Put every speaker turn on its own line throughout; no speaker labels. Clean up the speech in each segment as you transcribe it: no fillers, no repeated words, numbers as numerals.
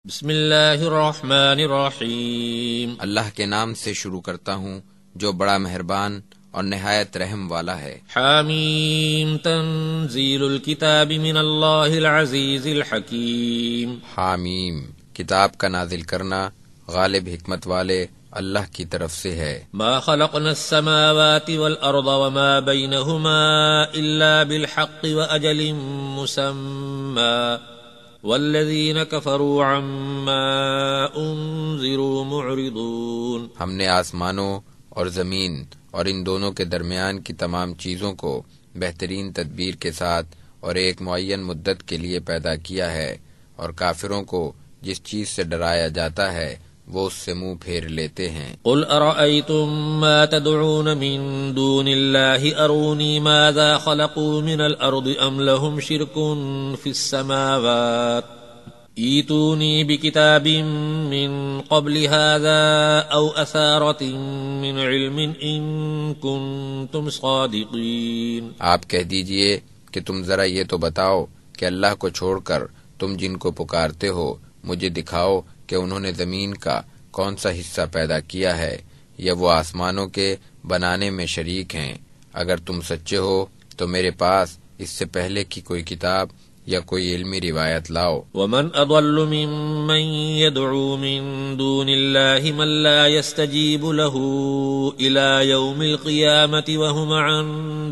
بسم اللہ الرحمن الرحیم۔
اللہ کے نام سے شروع کرتا ہوں جو بڑا مہربان اور نہایت رحم والا ہے۔
حامیم تنزیل الکتاب من اللہ العزیز الحکیم۔
حامیم، کتاب کا نازل کرنا غالب حکمت والے اللہ کی طرف سے ہے۔
ما خلقنا السماوات والارض وما بینہما الا بالحق واجل مسمى والذین کفروا عما انذروا معرضون۔
ہم نے آسمانوں اور زمین اور ان دونوں کے درمیان کی تمام چیزوں کو بہترین تدبیر کے ساتھ اور ایک معین مدت کے لیے پیدا کیا ہے، اور کافروں کو جس چیز سے ڈرایا جاتا ہے وہ اس سے منہ پھیر لیتے ہیں۔
قل ارأيتم ما تدعون من دون الله اروني ماذا خلقوا من الارض ام لهم شرك في السماوات ایتونی بکتاب من قبل هذا او اثارة من علم ان کنتم صادقین۔
آپ کہہ دیجئے کہ تم ذرا یہ تو بتاؤ کہ اللہ کو چھوڑ کر تم جن کو پکارتے ہو مجھے دکھاؤ کہ انہوں نے زمین کا کون سا حصہ پیدا کیا ہے، یا وہ آسمانوں کے بنانے میں شریک ہیں۔ اگر تم سچے ہو تو میرے پاس اس سے پہلے کی کوئی کتاب یا کوئی علمی روایت لاؤ۔
ومن اضل ممن يدعو من دون الله من لا يستجيب له الى يوم القيامة وهم عن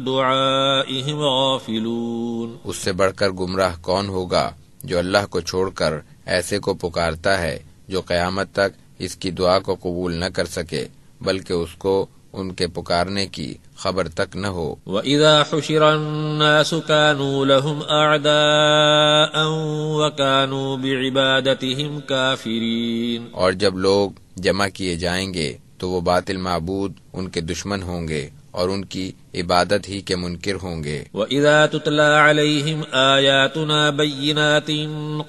دعائهم غافلون۔
اس سے بڑھ کر گمراہ کون ہوگا جو اللہ کو چھوڑ کر ایسے کو پکارتا ہے جو قیامت تک اس کی دعا کو قبول نہ کر سکے، بلکہ اس کو ان کے پکارنے کی خبر تک نہ ہو۔
وَإِذَا حُشِرَ النَّاسُ كَانُوا لَهُمْ أَعْدَاءً وَكَانُوا بِعِبَادَتِهِمْ كَافِرِينَ۔
اور جب لوگ جمع کیے جائیں گے تو وہ باطل معبود ان کے دشمن ہوں گے اور ان کی عبادت ہی کے منکر ہوں گے۔
وَإِذَا تُتْلَى عَلَيْهِمْ آيَاتُنَا بَيِّنَاتٍ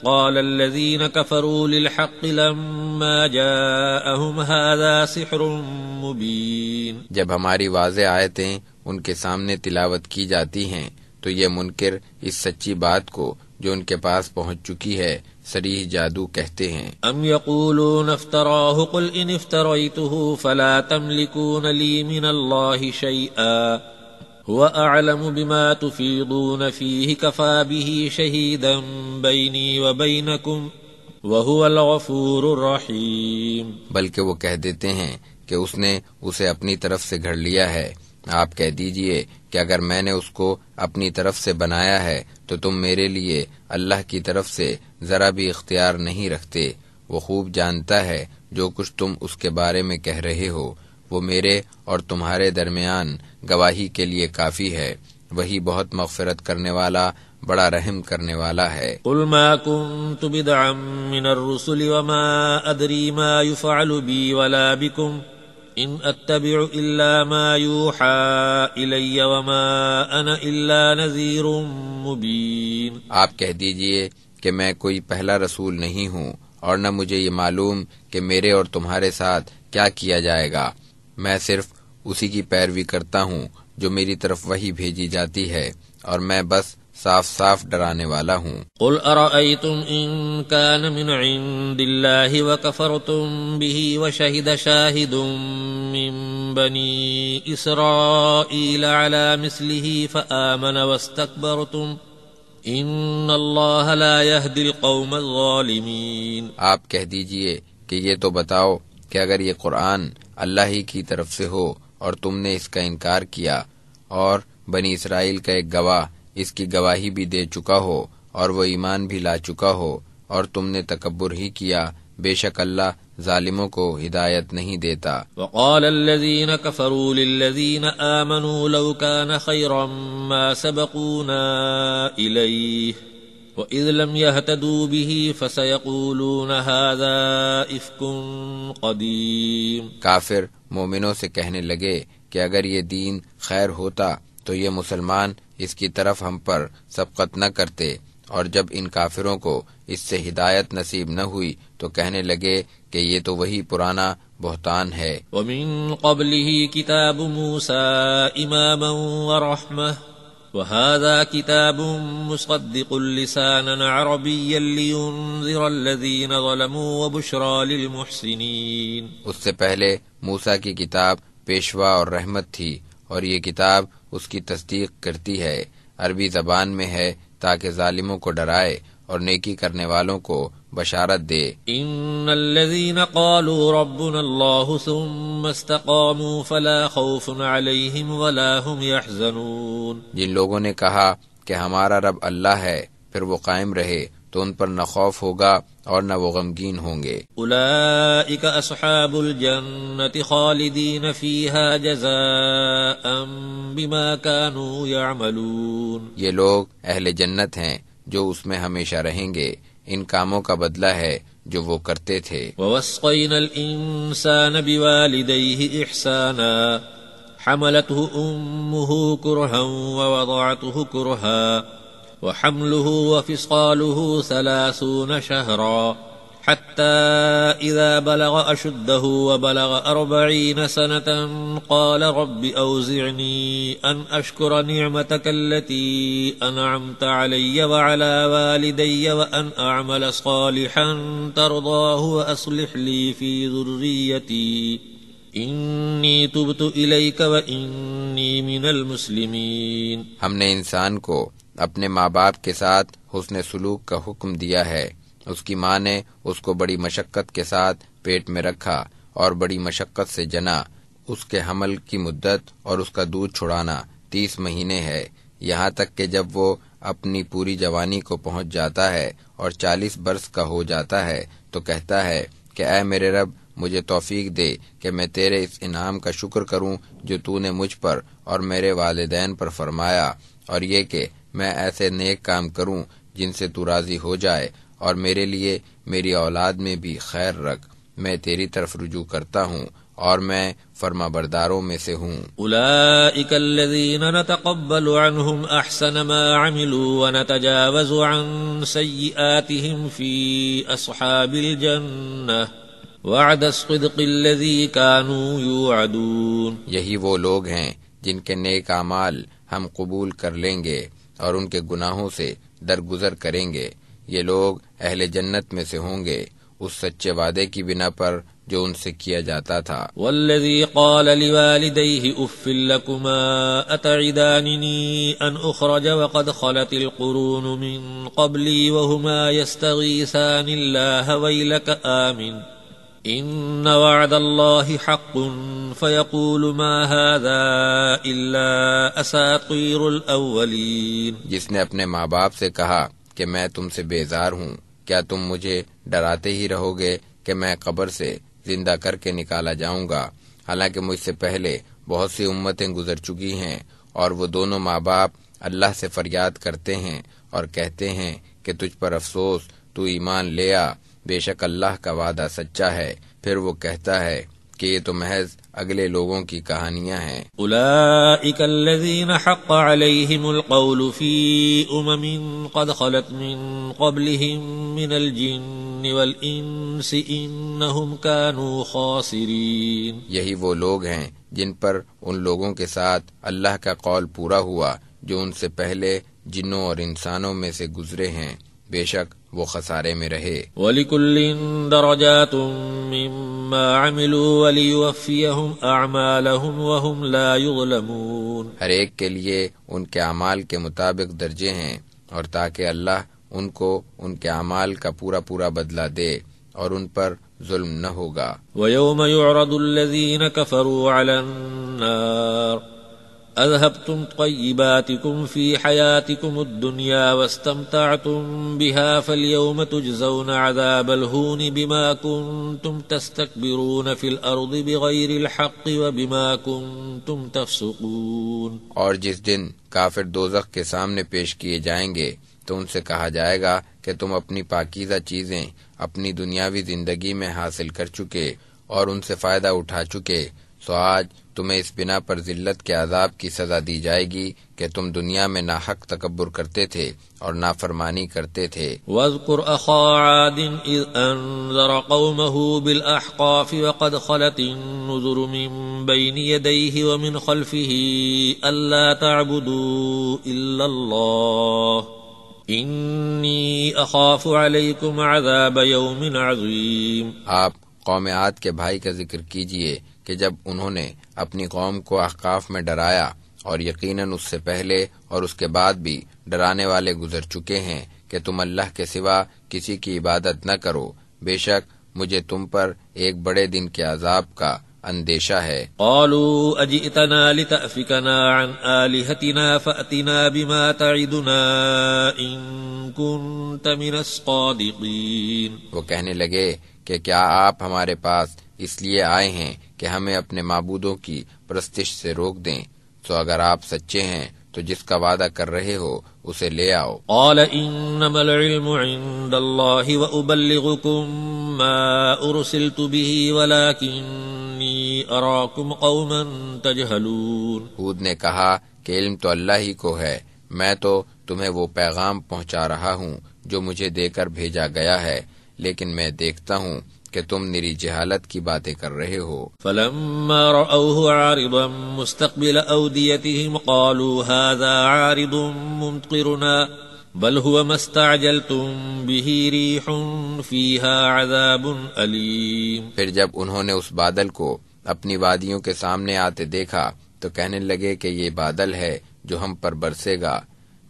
قَالَ الَّذِينَ كَفَرُوا لِلْحَقِّ لَمَّا جَاءَهُمْ هَذَا سِحْرٌ مُبِينٌ۔
جب ہماری واضح آیتیں ان کے سامنے تلاوت کی جاتی ہیں تو یہ منکر اس سچی بات کو جو ان کے پاس پہنچ چکی ہے صریح جادو کہتے ہیں۔
ام یقولون افتراہ قل ان افتریتہ فلا تملکون لی من اللہ شیئا هو اعلم بما تفیضون فیہ کفا بہ شہیدا بینی وبینکم وہو الغفور الرحیم۔
بلکہ وہ کہہ دیتے ہیں کہ اس نے اسے اپنی طرف سے گھڑ لیا ہے۔ آپ کہہ دیجئے کہ اگر میں نے اس کو اپنی طرف سے بنایا ہے تو تم میرے لیے اللہ کی طرف سے ذرا بھی اختیار نہیں رکھتے۔ وہ خوب جانتا ہے جو کچھ تم اس کے بارے میں کہہ رہے ہو، وہ میرے اور تمہارے درمیان گواہی کے لیے کافی ہے۔ وہی بہت مغفرت کرنے والا، بڑا رحم کرنے والا ہے۔
قل ما كنت بدعا من الرسل وما ادری ما يفعل بی ولا بكم ان اتبع الا ما يوحى الی وما انا الا نذیر مبین۔
آپ کہہ دیجئے کہ میں کوئی پہلا رسول نہیں ہوں اور نہ مجھے یہ معلوم کہ میرے اور تمہارے ساتھ کیا کیا جائے گا۔ میں صرف اسی کی پیروی کرتا ہوں جو میری طرف وحی بھیجی جاتی ہے، اور میں بس صاف صاف ڈرانے والا ہوں۔
قل ارأيتم ان كان من عند الله وكفرتم به وشهد شاهد من بني اسرائيل على مثله فآمن واستكبرتم ان الله لا يهدي القوم الظالمين۔
آپ کہہ دیجئے کہ یہ تو بتاؤ کہ اگر یہ قرآن اللہ ہی کی طرف سے ہو اور تم نے اس کا انکار کیا، اور بنی اسرائیل کا ایک گواہ اس کی گواہی بھی دے چکا ہو اور وہ ایمان بھی لا چکا ہو، اور تم نے تکبر ہی کیا، بے شک اللہ ظالموں کو ہدایت نہیں دیتا۔
وقال الذين كفروا للذين آمنوا لو كان خيرا ما سبقونا إليه وإذ لم يهتدوا به فسيقولون هذا إفك قديم۔
کافر مومنوں سے کہنے لگے کہ اگر یہ دین خیر ہوتا تو یہ مسلمان اس کی طرف ہم پر سبقت نہ کرتے، اور جب ان کافروں کو اس سے ہدایت نصیب نہ ہوئی تو کہنے لگے کہ یہ تو وہی پرانا بہتان ہے۔
وَمِن قَبْلِهِ كِتَابُ مُوسَى إِمَامًا وَرَحْمَةً وهذا كتاب مصدق لسانا عربيا لينذر الذين ظلموا وبشرى للمحسنين.
اس سے پہلے موسیٰ کی کتاب پیشوا اور رحمت تھی، اور یہ کتاب اس کی تصدیق کرتی ہے، عربی زبان میں ہے تاکہ ظالموں کو ڈرائے اور نیکی کرنے والوں کو بشارت دے.
ان الذين قالوا ربنا الله ثم استقاموا فلا خوف عليهم ولا هم يحزنون.
جن لوگوں نے کہا کہ ہمارا رب اللہ ہے، پھر وہ قائم رہے تو ان پر نہ خوف ہوگا اور نہ وہ غمگین ہوں گے.
اولئک اصحاب الجنة خالدین فیہا جزاء بما كانوا يعملون.
یہ لوگ اہل جنت ہیں جو اس میں ہمیشہ رہیں گے، ان کاموں کا بدلہ ہے جو وہ کرتے تھے.
ووصینا الانسان بوالدیہ احسانا حملته امه کرہا ووضعته کرہا وحمله وفصاله 30 شهرا حتى إذا بلغ أشده وبلغ 40 سنة قال رب أوزعني أن أشكر نعمتك التي أنعمت علي وعلى والدي وأن أعمل صالحا ترضاه وأصلح لي في ذريتي إني تبت إليك وإني من المسلمين.
ہم نے انسان کو اپنے ماں باپ کے ساتھ حسن سلوک کا حکم دیا ہے. اس کی ماں نے اس کو بڑی مشقت کے ساتھ پیٹ میں رکھا اور بڑی مشقت سے جنا. اس کے حمل کی مدت اور اس کا دودھ چھڑانا 30 مہینے ہے، یہاں تک کہ جب وہ اپنی پوری جوانی کو پہنچ جاتا ہے اور 40 برس کا ہو جاتا ہے تو کہتا ہے کہ اے میرے رب، مجھے توفیق دے کہ میں تیرے اس انعام کا شکر کروں جو تو نے مجھ پر اور میرے والدین پر فرمایا، اور یہ کہ میں ایسے نیک کام کروں جن سے تو راضی ہو جائے، اور میرے لیے میری اولاد میں بھی خیر رکھ. میں تیری طرف رجوع کرتا ہوں اور میں فرما برداروں میں سے ہوں.
اولئک الذین نتقبل عنہم احسن ما عملوا ونتجاوز عن سیئاتهم فی اصحاب الجنہ وعد الصدق الذی كانوا یوعدون.
یہی وہ لوگ ہیں جن کے نیک اعمال ہم قبول کر لیں گے اور ان کے گناہوں سے درگزر کریں گے. یہ لوگ اہل جنت میں سے ہوں گے اس سچے وعدے کی بنا پر جو ان سے کیا جاتا تھا.
والذی قال لوالدیہ اف لکما اتعداننی ان اخرج وقد خلت القرون من قبلی وهما يستغیثان اللہ ویلک آمن ان وعد اللہ حق فیقول ما هذا الا اساطیر الاولین.
جس نے اپنے ماں باپ سے کہا کہ میں تم سے بیزار ہوں، کیا تم مجھے ڈراتے ہی رہو گے کہ میں قبر سے زندہ کر کے نکالا جاؤں گا، حالانکہ مجھ سے پہلے بہت سی امتیں گزر چکی ہیں. اور وہ دونوں ماں باپ اللہ سے فریاد کرتے ہیں اور کہتے ہیں کہ تجھ پر افسوس، تو ایمان لے آ، بے شک اللہ کا وعدہ سچا ہے. پھر وہ کہتا ہے کہ یہ تو محض اگلے لوگوں کی کہانیاں ہیں.
اولئک الذین حق علیہم القول فی امم قد خلت من قبلہم من الجن والانس انہم کانوا خاسرین.
یہی وہ لوگ ہیں جن پر ان لوگوں کے ساتھ اللہ کا قول پورا ہوا جو ان سے پہلے جنوں اور انسانوں میں سے گزرے ہیں، بے شک وہ خسارے میں رہے.
وَلِكُلٍّ دَرَجَاتٌ مِّمَّا عَمِلُوا وَلِيُوَفِّيَهُمْ أَعْمَالَهُمْ وَهُمْ لَا يُظْلَمُونَ.
ہر ایک کے لیے ان کے اعمال کے مطابق درجے ہیں، اور تاکہ اللہ ان کو ان کے اعمال کا پورا پورا بدلہ دے اور ان پر ظلم نہ ہوگا.
وَيَوْمَ يُعْرَضُ الَّذِينَ كَفَرُوا عَلَى النَّارِ اذهبتم طيباتكم في حياتكم الدنيا واستمتعتم بها فاليوم تجزون عذاب الهون بما كنتم تستكبرون في الارض بغير الحق وبما كنتم تفسقون.
اور جس دن کافر دوزخ کے سامنے پیش کیے جائیں گے تو ان سے کہا جائے گا کہ تم اپنی پاکیزہ چیزیں اپنی دنیاوی زندگی میں حاصل کر چکے اور ان سے فائدہ اٹھا چکے، سو آج تمہیں اس بنا پر ذلت کے عذاب کی سزا دی جائے گی کہ تم دنیا میں ناحق تکبر کرتے تھے اور نافرمانی کرتے تھے۔
وَاذْكُرْ أَخَا عَادٍ إِذْ أَنذَرَ قَوْمَهُ بِالْأَحْقَافِ وَقَدْ خَلَتِ النُّذُرُ مِنْ بَيْنِ يَدَيْهِ وَمِنْ خَلْفِهِ أَلَّا تَعْبُدُوا إِلَّا اللَّهَ إِنِّي أَخَافُ عَلَيْكُمْ عَذَابَ يَوْمٍ عَظِيمٍ۔
آپ قوم عاد کے بھائی کا ذکر کیجئے کہ جب انہوں نے اپنی قوم کو احقاف میں ڈرایا، اور یقیناً اس سے پہلے اور اس کے بعد بھی ڈرانے والے گزر چکے ہیں کہ تم اللہ کے سوا کسی کی عبادت نہ کرو، بے شک مجھے تم پر ایک بڑے دن کے عذاب کا اندیشہ ہے۔
قالوا اجئتنا لتأفکنا عن آلہتنا فأتنا بما تعدنا ان كنت من الصادقین۔
وہ کہنے لگے کہ کیا آپ ہمارے پاس اس لیے آئے ہیں کہ ہمیں اپنے معبودوں کی پرستش سے روک دیں؟ تو اگر آپ سچے ہیں تو جس کا وعدہ کر رہے ہو اسے لے آؤ۔
قال انما العلم عند اللہ وابلغکم ما ارسلت به ولکنی اراکم قوما تجہلون۔
ہود نے کہا کہ علم تو اللہ ہی کو ہے، میں تو تمہیں وہ پیغام پہنچا رہا ہوں جو مجھے دے کر بھیجا گیا ہے، لیکن میں دیکھتا ہوں کہ تم نری جہالت کی باتیں کر رہے ہو۔
فلما رأوه عارضا مستقبل أوديتهم قالوا هذا عارض ممطرنا بل هو ما استعجلتم به ريح فيها عذاب أليم۔
پھر جب انہوں نے اس بادل کو اپنی وادیوں کے سامنے آتے دیکھا تو کہنے لگے کہ یہ بادل ہے جو ہم پر برسے گا،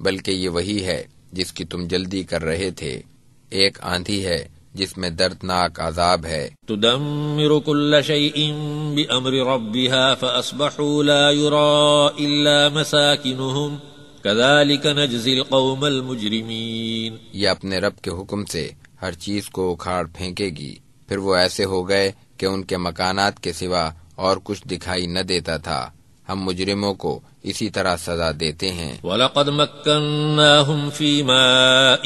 بلکہ یہ وہی ہے جس کی تم جلدی کر رہے تھے، ایک آندھی ہے جس میں دردناک عذاب ہے۔
تدمر كل شيء بأمر ربها فأصبحوا لا يرى إلا مساكنهم كذلك نجزي القوم المجرمين۔
یہ اپنے رب کے حکم سے ہر چیز کو اکھاڑ پھینکے گی، پھر وہ ایسے ہو گئے کہ ان کے مکانات کے سوا اور کچھ دکھائی نہ دیتا تھا۔ ہم مجرموں کو اسی طرح سزا دیتے ہیں۔
وَلَقَدْ مَكَّنَّاهُمْ فِي مَاءٍ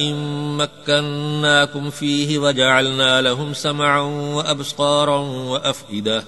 مَكَّنَّاكُمْ فِيهِ وَجَعَلْنَا لَهُمْ سَمْعًا وَأَبْصَارًا وَأَفْئِدَةً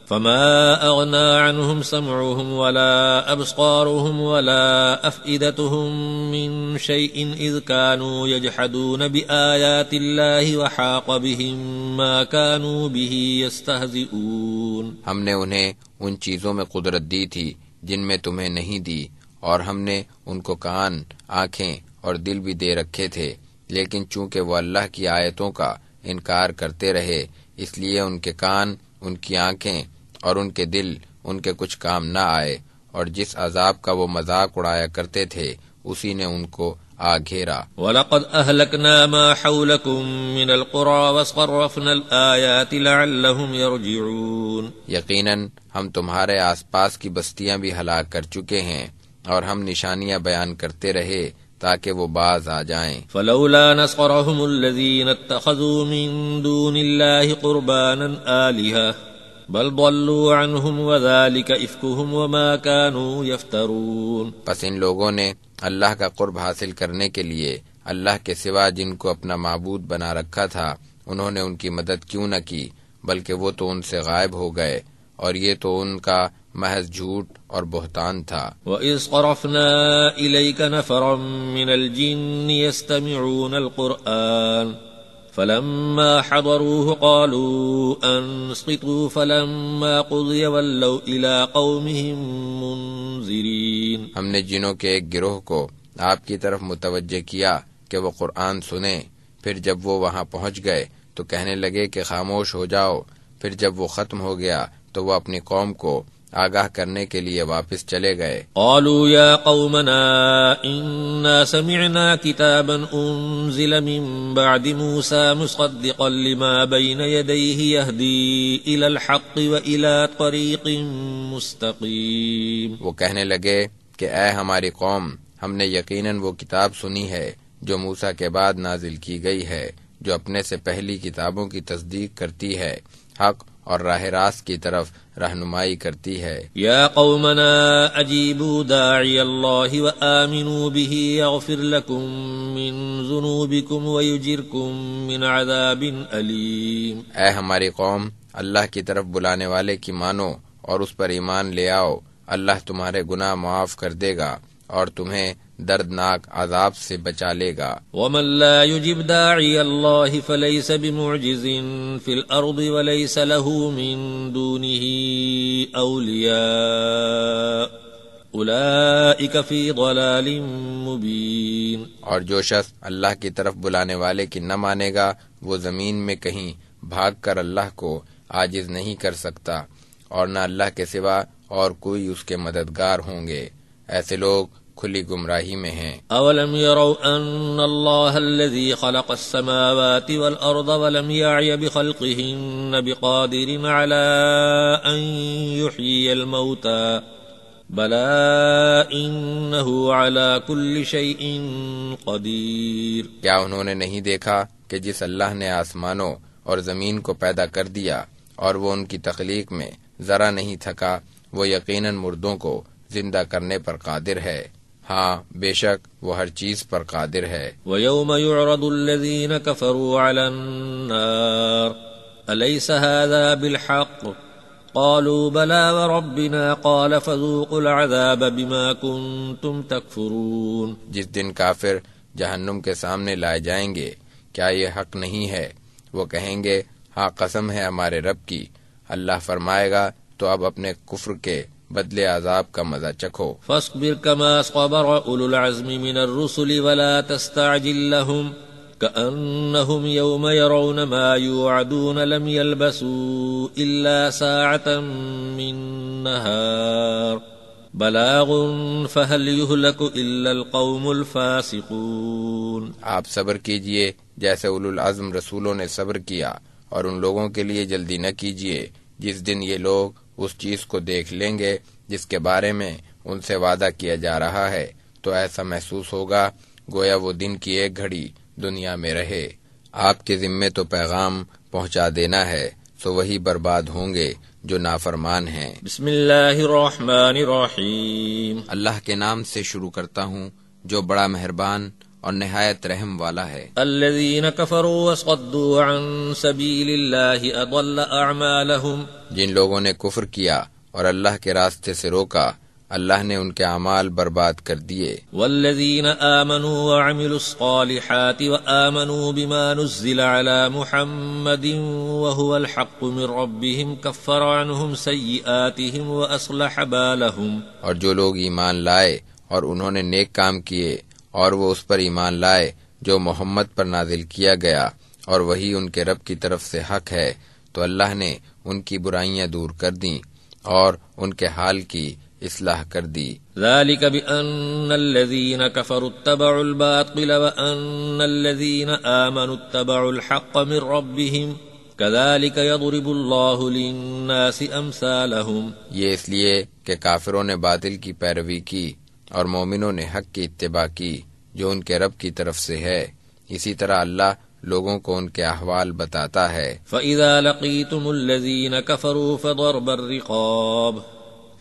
فَمَا أَغْنَى عَنْهُمْ سَمْعُهُمْ وَلَا أَبْصَارُهُمْ وَلَا أَفْئِدَتُهُمْ مِنْ شَيْءٍ إِذْ كَانُوا يَجْحَدُونَ بِآيَاتِ اللَّهِ وَحَاقَ بِهِمْ مَا كَانُوا بِهِ يَسْتَهْزِئُونَ۔
ہم نے انہیں ان چیزوں میں قدرت دی تھی جن میں تمہیں نہیں دی، اور ہم نے ان کو کان، آنکھیں اور دل بھی دے رکھے تھے، لیکن چونکہ وہ اللہ کی آیتوں کا انکار کرتے رہے، اس لیے ان کے کان، ان کی آنکھیں اور ان کے دل ان کے کچھ کام نہ آئے، اور جس عذاب کا وہ مذاق اڑایا کرتے تھے اسی نے ان کو آ گھیرا۔
وَلَقَدْ أَهْلَكْنَا مَا حَوْلَكُمْ مِنَ الْقُرَى وَصَرَّفْنَا الْآيَاتِ لَعَلَّهُمْ يَرْجِعُونَ۔
یقیناً ہم تمہارے آس پاس کی بستیاں بھی ہلاک کر چکے ہیں، اور ہم نشانیاں بیان کرتے رہے تاکہ وہ باز آ جائیں۔
فَلَوْلَا نَصَرَهُمُ الَّذِينَ اتَّخَذُوا مِن دُونِ اللَّهِ قُرْبَانًا آلِهَةً بل ضلوا عنهم وذلك إفكهم وما كانوا يفترون۔
پس ان لوگوں نے اللہ کا قرب حاصل کرنے کے لیے اللہ کے سوا جن کو اپنا معبود بنا رکھا تھا انہوں نے ان کی مدد کیوں نہ کی، بلکہ وہ تو ان سے غائب ہو گئے، اور یہ تو ان کا محض جھوٹ اور بہتان تھا۔
وَإِذْ صَرَفْنَا إِلَيْكَ نَفَرًا مِنَ الْجِنِّ يَسْتَمِعُونَ الْقُرْآنَ فَلَمَّا حَضَرُوهُ قَالُوا أَنصِتُوا فَلَمَّا قُضِيَ وَلَّوْا إِلَىٰ قَوْمِهِمْ مُنذِرِينَ۔
ہم نے جنوں کے ایک گروہ کو آپ کی طرف متوجہ کیا کہ وہ قرآن سنیں، پھر جب وہ وہاں پہنچ گئے تو کہنے لگے کہ خاموش ہو جاؤ، پھر جب وہ ختم ہو گیا تو وہ اپنی قوم کو آگاہ کرنے کے لیے واپس چلے گئے۔
قالوا يا قومنا إنا سمعنا كتابا أنزل من بعد موسى مصدقا لما بين يديه يهدي إلى الحق وإلى طريق مستقيم۔
وہ کہنے لگے کہ اے ہماری قوم، ہم نے یقیناً وہ کتاب سنی ہے جو موسیٰ کے بعد نازل کی گئی ہے، جو اپنے سے پہلی کتابوں کی تصدیق کرتی ہے، حق اور راہ راست کی طرف رہنمائی کرتی ہے۔
یا قومنا اجیبوا داعی اللہ وآمنوا به یغفر لکم من ذنوبکم ویجرکم من عذاب علیم۔
اے ہماری قوم، اللہ کی طرف بلانے والے کی مانو اور اس پر ایمان لے آؤ، اللہ تمہارے گناہ معاف کر دے گا اور تمہیں دردناک عذاب سے بچا لے گا۔
ومن لا يجب داعي الله فليس بمعجز في الأرض وليس له من دونه أولياء أولئك في ضلال مبين۔
اور جو شخص اللہ کی طرف بلانے والے کی نہ مانے گا وہ زمین میں کہیں بھاگ کر اللہ کو عاجز نہیں کر سکتا، اور نہ اللہ کے سوا اور کوئی اس کے مددگار ہوں گے، ایسے لوگ کھلی گمراہی میں ہیں۔
اولم يروا ان اللہ الذي خلق السماوات والارض ولم يعي بخلقهن بقادر على ان يحيي الموتى بلى انه على كل شيء قدیر۔
کیا انہوں نے نہیں دیکھا کہ جس اللہ نے آسمانوں اور زمین کو پیدا کر دیا اور وہ ان کی تخلیق میں ذرا نہیں تھکا، وہ یقیناً مردوں کو زندہ کرنے پر قادر ہے، ہاں بے شک وہ ہر چیز پر قادر ہے۔
وَيَوْمَ يُعْرَضُ الَّذِينَ كَفَرُوا عَلَى النَّارِ أَلَيْسَ هَذَا بِالْحَقِّ قَالُوا بَلَى وَرَبِّنَا قَالَ فَذُوقُوا الْعَذَابَ بِمَا كُنتُمْ تَكْفُرُونَ۔
جس دن کافر جہنم کے سامنے لائے جائیں گے، کیا یہ حق نہیں ہے؟ وہ کہیں گے ہاں قسم ہے ہمارے رب کی۔ اللہ فرمائے گا تو اب اپنے کفر کے بدلے عذاب کا مزہ چکھو۔
فاصبر كما صبر أولو العزم من الرسل ولا تستعجل لهم كأنهم يوم يرون ما يوعدون لم يلبثوا إلا ساعة من نهار بلاغ فهل يهلك إلا القوم الفاسقون۔
آپ صبر کیجئے جیسے اولو العزم رسولوں نے صبر کیا، اور ان لوگوں کے لیے جلدی نہ کیجئے جس دن یہ لوگ اس چیز کو دیکھ لیں گے جس کے بارے میں ان سے وعدہ کیا جا رہا ہے، تو ایسا محسوس ہوگا گویا وہ دن کی ایک گھڑی دنیا میں رہے۔ آپ کے ذمے تو پیغام پہنچا دینا ہے، سو وہی برباد ہوں گے جو نافرمان ہیں۔
بسم اللہ الرحمن الرحیم۔
اللہ کے نام سے شروع کرتا ہوں جو بڑا مہربان اور نہایت رحم والا ہے۔
الذین کفروا وصدوا عن سبیل اللہ اضل اعمالهم۔
جن لوگوں نے کفر کیا اور اللہ کے راستے سے روکا، اللہ نے ان کے اعمال برباد کر دیے۔
والذین آمنوا وعملوا الصالحات وآمنوا بما نزل على محمد وهو الحق من ربهم كفر عنهم سیئاتهم وأصلح بالهم۔
اور جو لوگ ایمان لائے اور انہوں نے نیک کام کیے اور وہ اس پر ایمان لائے جو محمد پر نازل کیا گیا اور وہی ان کے رب کی طرف سے حق ہے، تو اللہ نے ان کی برائیاں دور کر دیں اور ان کے حال کی اصلاح کر دی۔
ذلك بأن الذين كفروا اتبعوا الباطل وأن الذين آمنوا اتبعوا الحق من ربهم كذلك يضرب الله للناس أمثالهم۔
یہ اس لیے کہ کافروں نے باطل کی پیروی کی اور مومنوں نے حق کی اتباع کی جو ان کے رب کی طرف سے ہے، اسی طرح اللہ لوگوں کو ان کے احوال بتاتا ہے۔
فَإِذَا لَقِيتُمُ الَّذِينَ كَفَرُوا فَضَرْبَ الرِّقَابِ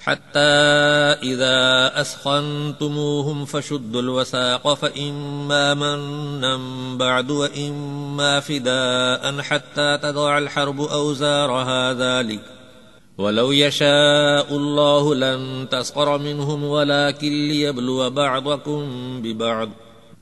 حَتَّى إِذَا أَثْخَنْتُمُوهُمْ فَشُدُّوا الْوَثَاقَ فَإِمَّا مَنًّا بَعْدُ وَإِمَّا فِدَاءً حَتَّى تَضَعَ الْحَرْبُ أَوْزَارَهَا ذَلِكَ وَلَوْ يَشَاءُ اللَّهُ لَانتَصَرَ مِنْهُمْ وَلَكِنْ لِيَبْلُوَ بَعْضَكُمْ بِبَعْضٍ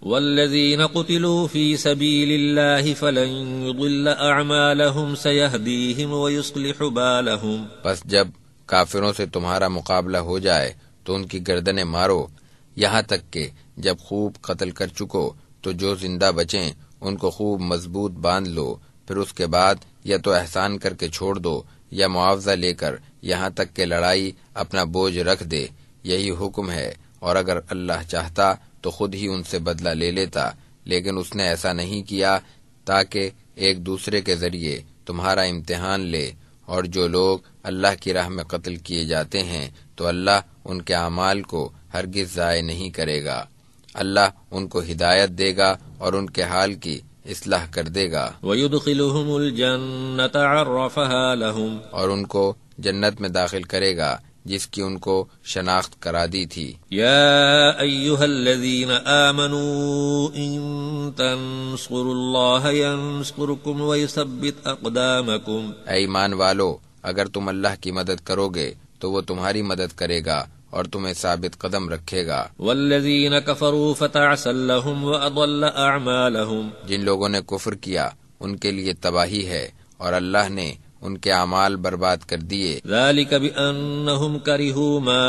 وَالَّذِينَ قُتِلُوا فِي سَبِيلِ اللَّهِ فَلَنْ يُضِلَّ أَعْمَالَهُمْ سَيَهْدِيهِمْ وَيُصْلِحُ بَالَهُمْ۔
پس جب کافروں سے تمہارا مقابلہ ہو جائے تو ان کی گردنیں مارو، یہاں تک کہ جب خوب قتل کر چکو تو جو زندہ بچیں ان کو خوب مضبوط باندھ لو، پھر اس کے بعد یا تو احسان کر کے چھوڑ دو یا معاوضہ لے کر یہاں تک کہ لڑائی اپنا بوجھ رکھ دے، یہی حکم ہے۔ اور اگر اللہ چاہتا تو خود ہی ان سے بدلہ لے لیتا، لیکن اس نے ایسا نہیں کیا تاکہ ایک دوسرے کے ذریعے تمہارا امتحان لے۔ اور جو لوگ اللہ کی راہ میں قتل کیے جاتے ہیں تو اللہ ان کے اعمال کو ہرگز ضائع نہیں کرے گا، اللہ ان کو ہدایت دے گا اور ان کے حال کی اصلاح کر دے گا۔
وَيُدْخِلُهُمُ الْجَنَّةَ عَرَّفَهَا لَهُمْ۔
اور ان کو جنت میں داخل کرے گا جس کی ان کو شناخت کرا دی تھی۔
یا ایھا الذین آمنوا ان تنصروا اللہ ینصرکم ویثبت اقدامکم۔
اے ایمان والو، اگر تم اللہ کی مدد کرو گے تو وہ تمہاری مدد کرے گا اور تمہیں ثابت قدم رکھے گا۔
والذین کفروا فتعسا لهم واضل اعمالهم،
جن لوگوں نے کفر کیا ان کے لیے تباہی ہے اور اللہ نے ان کے اعمال برباد کر دیے۔
ذلك بأنهم کرہوا ما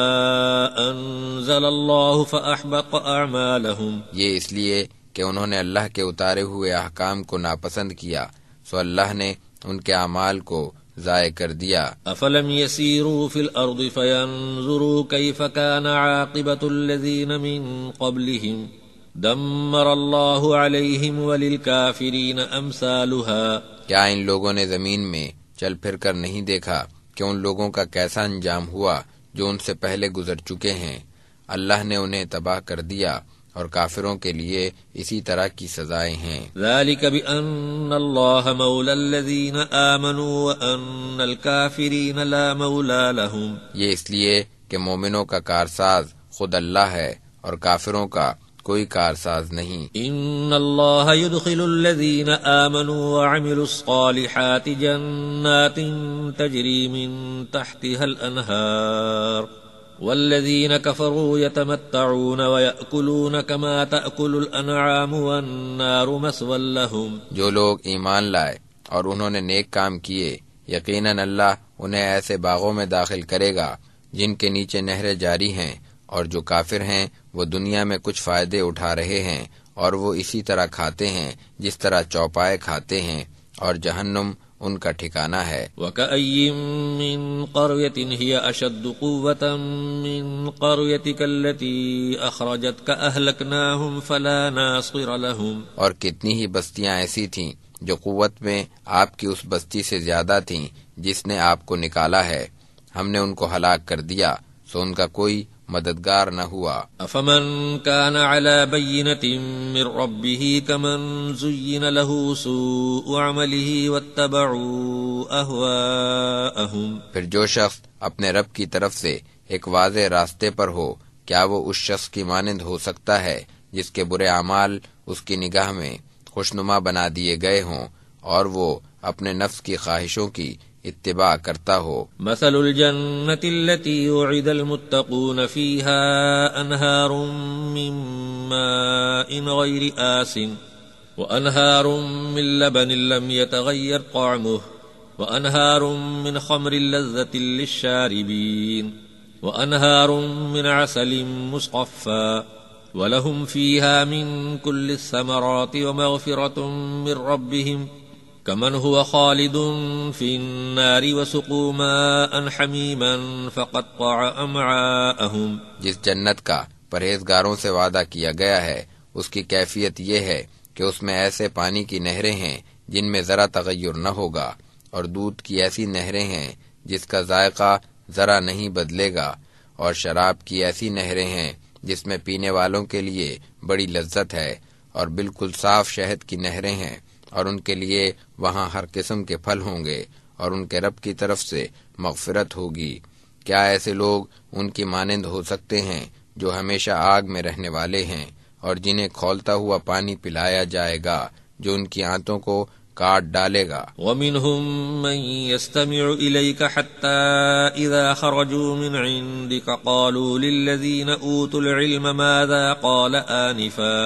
انزل اللہ فاحبط اعمالهم،
یہ اس لیے کہ انہوں نے اللہ کے اتارے ہوئے احکام کو ناپسند کیا، سو اللہ نے ان کے اعمال کو ضائع کر دیا۔
افلم يسيروا في الارض فينظروا كيف كان عاقبة الذين من قبلهم دمر الله عليهم وللكافرين امثالها،
کیا ان لوگوں نے زمین میں چل پھر کر نہیں دیکھا کہ ان لوگوں کا کیسا انجام ہوا جو ان سے پہلے گزر چکے ہیں؟ اللہ نے انہیں تباہ کر دیا اور کافروں کے لیے اسی طرح کی سزائیں ہیں۔
ذلك بأن اللہ مولا الذین آمنوا وأن الكافرین لا مولا لهم،
یہ اس لیے کہ مومنوں کا کارساز خود اللہ ہے اور کافروں کا کوئی کارساز نہیں۔
ان اللہ يدخل الذین آمنوا وعملوا الصالحات جنات تجری من تحتها الانہار والذین کفروا یتمتعون ویأکلون کما تأکل الانعام والنار مثوى لهم،
جو لوگ ایمان لائے اور انہوں نے نیک کام کیے، یقیناً اللہ انہیں ایسے باغوں میں داخل کرے گا جن کے نیچے نہریں جاری ہیں، اور جو کافر ہیں وہ دنیا میں کچھ فائدے اٹھا رہے ہیں اور وہ اسی طرح کھاتے ہیں جس طرح چوپائے کھاتے ہیں، اور جہنم ان کا ٹھکانہ ہے۔
وَكَأَيٍّ مِّن قَرْيَةٍ هِيَ أَشَدُّ قُوَّةً مِّن قَرْيَتِكَ الَّتِي أَخْرَجَتْكَ أَهْلَكْنَاهُمْ فَلَا نَاصِرَ لَهُمْ،
اور کتنی ہی بستیاں ایسی تھیں جو قوت میں آپ کی اس بستی سے زیادہ تھیں جس نے آپ کو نکالا ہے، ہم نے ان کو ہلاک کر دیا، سو ان کا کوئی مددگار نہ ہوا۔
افمن كان على بينة من ربه كمن زين له سوء عمله واتبعوا اهواءهم،
پھر جو شخص اپنے رب کی طرف سے ایک واضح راستے پر ہو، کیا وہ اس شخص کی مانند ہو سکتا ہے جس کے برے اعمال اس کی نگاہ میں خوشنما بنا دیے گئے ہوں اور وہ اپنے نفس کی خواہشوں کی اتباع کرتا ہو؟
مثل الجنة التي وعد المتقون فيها أنهار من ماء غير آس وأنهار من لبن لم يتغير طعمه وأنهار من خمر لذة للشاربين وأنهار من عسل مصفى ولهم فيها من كل الثمرات ومغفرة من ربهم كمن هو خالد في النار وسقوا ماء حميما فقطع امعاءهم،
جس جنت کا پرہیزگاروں سے وعدہ کیا گیا ہے اس کی کیفیت یہ ہے کہ اس میں ایسے پانی کی نہریں ہیں جن میں ذرا تغیر نہ ہوگا، اور دودھ کی ایسی نہریں ہیں جس کا ذائقہ ذرا نہیں بدلے گا، اور شراب کی ایسی نہریں ہیں جس میں پینے والوں کے لیے بڑی لذت ہے، اور بالکل صاف شہد کی نہریں ہیں، اور ان کے لیے وہاں ہر قسم کے پھل ہوں گے، اور ان کے رب کی طرف سے مغفرت ہوگی۔ کیا ایسے لوگ ان کی مانند ہو سکتے ہیں جو ہمیشہ آگ میں رہنے والے ہیں اور جنہیں کھولتا ہوا پانی پلایا جائے گا جو ان کی آنتوں کو کاٹ ڈالے گا؟
وَمِنْهُمْ مَنْ يَسْتَمِعُ إِلَيْكَ حَتَّى إِذَا خَرَجُوا مِنْ عِنْدِكَ قَالُوا لِلَّذِينَ أُوتُوا الْعِلْمَ مَاذَا قَالَ آنِفًا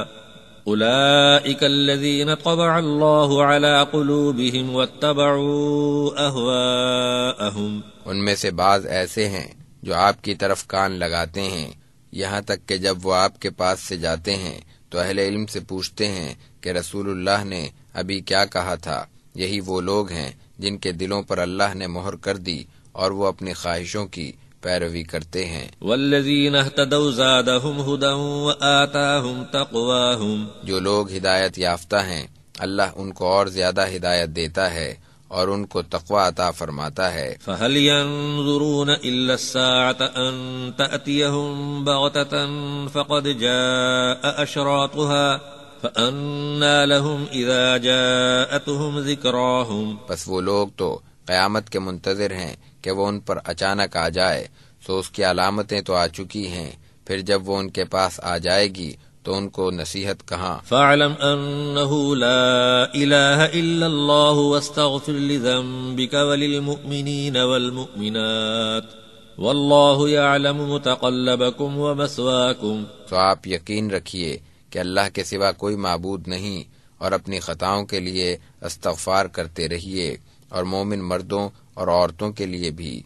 أولئك الذين طبع الله على قلوبهم واتبعوا أهواءهم،
ان میں سے بعض ایسے ہیں جو آپ کی طرف کان لگاتے ہیں، یہاں تک کہ جب وہ آپ کے پاس سے جاتے ہیں تو اہل علم سے پوچھتے ہیں کہ رسول اللہ نے ابھی کیا کہا تھا۔ یہی وہ لوگ ہیں جن کے دلوں پر اللہ نے مہر کر دی اور وہ اپنی خواہشوں کی پیروی کرتے ہیں۔
والذین اہتدوا زادہم ھدی وآتاہم تقواہم،
جو لوگ ہدایت یافتہ ہیں اللہ ان کو اور زیادہ ہدایت دیتا ہے اور ان کو تقوی عطا فرماتا ہے۔
فہل ینظرون الا الساعة ان تأتیہم بغتة فقد جاء اشراطها فأنى لهم اذا جاءتهم ذکراہم،
پس وہ لوگ تو قیامت کے منتظر ہیں کہ وہ ان پر اچانک آ جائے، سو اس کی علامتیں تو آ چکی ہیں، پھر جب وہ ان کے پاس آ جائے گی تو ان کو نصیحت کہاں۔
فاعلم انه لا الہ الا اللہ واستغفر لذنبک وللمؤمنین والمؤمنات واللہ یعلم متقلبکم ومثواکم،
تو آپ یقین رکھیے کہ اللہ کے سوا کوئی معبود نہیں، اور اپنی خطاؤں کے لیے استغفار کرتے رہیے، اور مومن مردوں اور عورتوں کے لیے بھی،